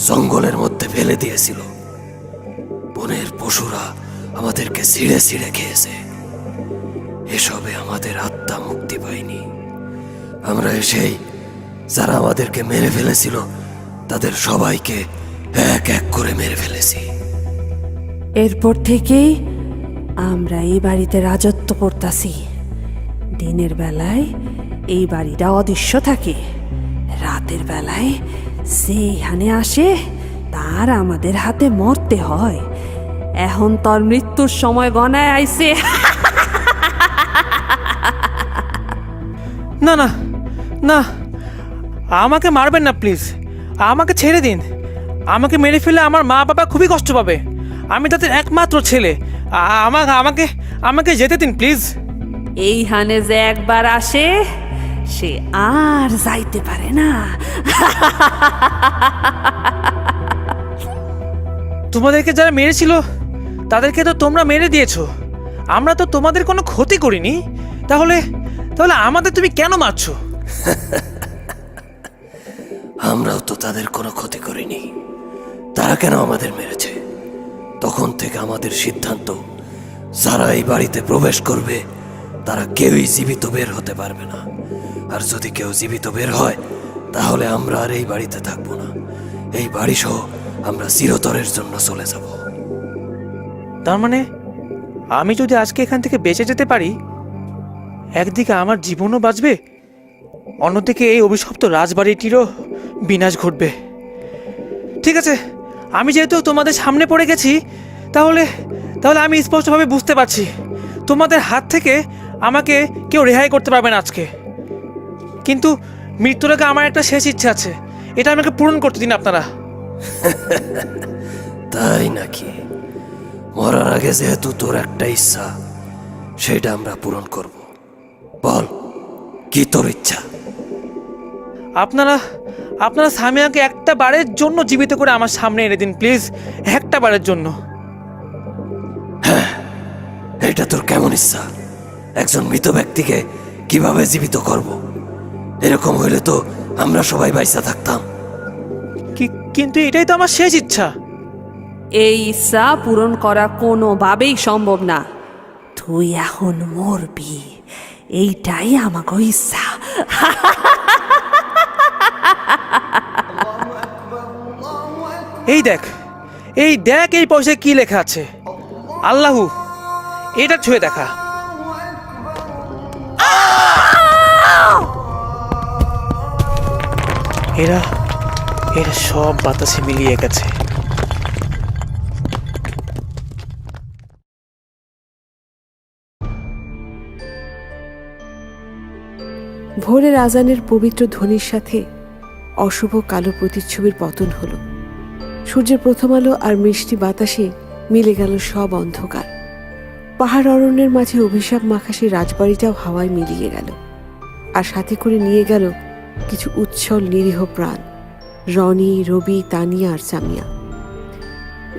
Speaker 9: জঙ্গলের মধ্যে ফেলে দিয়েছিল। বনের পশুরা আমাদেরকে ছিঁড়ে ছিঁড়ে খেয়েছে। এসবে আমাদের আত্মা মুক্তি পায়নি। আমরা এসেই যারা আমাদেরকে মেরে ফেলেছিল তাদের সবাইকে এক এক করে মেরে ফেলেছি।
Speaker 10: এরপর থেকেই আমরা এই বাড়িতে রাজত্ব করতাছি। দিনের বেলায় এই বাড়িটা অদৃশ্য থাকে, রাতের বেলায় যেখানে আসে তার আমাদের হাতে মরতে হয়। এখন তোর মৃত্যুর সময় গণায় আইছে।
Speaker 3: না না না, আমাকে মারবেন না প্লিজ, আমাকে ছেড়ে দিন। আমাকে মেরে ফেলে আমার মা বাবা খুবই কষ্ট পাবে। আমি তাদের একমাত্র ছেলে। আমাকে আমাকে আমাকে যেতে দিন প্লিজ।
Speaker 10: এইখানে যে একবার আসে সে আর যাইতে পারে না।
Speaker 3: তোমাদেরকে যারা মেরেছিল তাদেরকে তো তোমরা মেরে দিয়েছো। আমরা তো তোমাদের কোনো ক্ষতি করিনি, তাহলে তাহলে আমাদের তুমি কেন মারছো?
Speaker 9: আমরাও তো তাদের কোনো ক্ষতি করিনি, তারা কেন আমাদের মেরেছে? তখন থেকে আমাদের সিদ্ধান্ত, যারা এই বাড়িতে প্রবেশ করবে তারা কেউই জীবিত বের হতে পারবে না। আর যদি কেউ জীবিত বের হয় তাহলে আমরা আর এই বাড়িতে থাকবো না। এই বাড়ি সহ আমরা চিরতরের জন্য চলে যাব।
Speaker 3: তার মানে আমি যদি আজকে এখান থেকে বেঁচে যেতে পারি, একদিকে আমার জীবনও বাঁচবে, অন্যদিকে এই অভিশপ্ত রাজবাড়িটিরও বিনাশ ঘটবে। ঠিক আছে, আমি যেহেতু তোমাদের সামনে পড়ে গেছি, তাহলে তাহলে আমি স্পষ্টভাবে বুঝতে পারছি তোমাদের হাত থেকে আমাকে কেউ রেহাই করতে পারবে না আজকে। কিন্তু মৃত্যুর আগে আমার একটা শেষ ইচ্ছা আছে, এটা আমাকে পূরণ করতে দিন আপনারা।
Speaker 9: তাই নাকি? মরার আগে যেহেতু তোর একটা ইচ্ছা, সেটা আমরা পূরণ করব। বল, কি তোর ইচ্ছা?
Speaker 3: আপনারা আপনারা সামিয়াকে একটা বারের জন্য জীবিত করে আমার সামনে এনে দিন প্লিজ, একটা বারের জন্য।
Speaker 9: এটা তোর কেমন ইচ্ছা? একজন মৃত ব্যক্তিকে কিভাবে জীবিত করব? এরকম হইলে তো আমরা সবাই বাইসা থাকতাম।
Speaker 3: কিন্তু এটাই তো আমার শেষ ইচ্ছা।
Speaker 10: এই ইচ্ছা পূরণ করা কোনোভাবেই সম্ভব না। তুই এখন মরবি, এইটাই আমাকে ইচ্ছা।
Speaker 3: এই দেখ এই পয়সায় কি লেখা আছে, আল্লাহু, এটা ছুঁয়ে দেখা। এরা সব বাতাসে মিলিয়ে গেছে।
Speaker 2: ভোরের আজানের পবিত্র ধ্বনির সাথে অশুভ কালো প্রতিচ্ছবির পতন হলো। সূর্যের প্রথম আলো আর মিষ্টি বাতাসে মিলে গেল সব অন্ধকার। পাহাড় অরণ্যের মাঝে অভিশাপ মাখা সেই রাজবাড়িটাও হাওয়ায় মিলিয়ে গেল, আর সাথে করে নিয়ে গেল কিছু উচ্ছল নিরীহ প্রাণ, রনি, রবি, তানিয়া আর সামিয়া।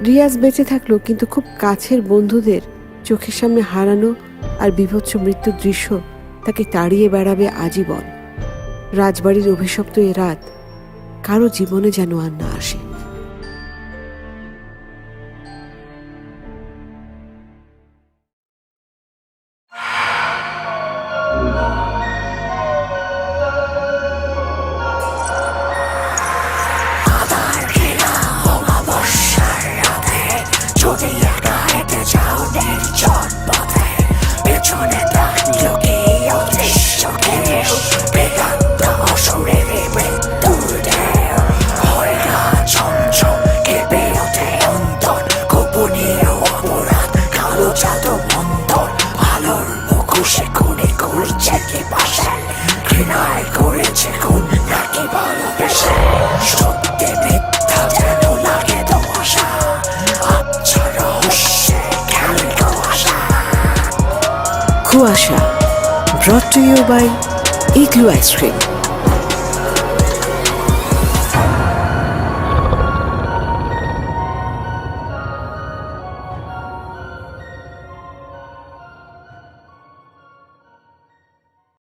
Speaker 2: রিয়াজ বেঁচে থাকলো, কিন্তু খুব কাছের বন্ধুদের চোখের সামনে হারানো আর বীভৎস মৃত্যুর দৃশ্য তাকে তাড়িয়ে বেড়াবে আজীবন। রাজবাড়ির অভিশপ্ত এ রাত কারো জীবনে যেন আর না আসে।
Speaker 1: যদি একা হেঁটে যাও নির্জন পথে, পেছনে তাকিয়ে অদৃশ্য কেশ, বেদান্ত অসুরের মৃত্যুর ঢেউ, হয় না ঝমঝম কেঁপে ওঠে অন্তর, গোপনীয় অপরাধ কালো জাদু মন্তর, ভালোর মুখোশে খুনে ঘুরছে কি পাশে, ঘৃণায় করেছে খুন নাকি ভালোবেসে, সত্যি মিথ্যা যেন লাগে ধোঁয়াশা, আচ্ছা রহস্যে খেলে
Speaker 2: কুয়াশা, brought to you by Igloo Ice Cream.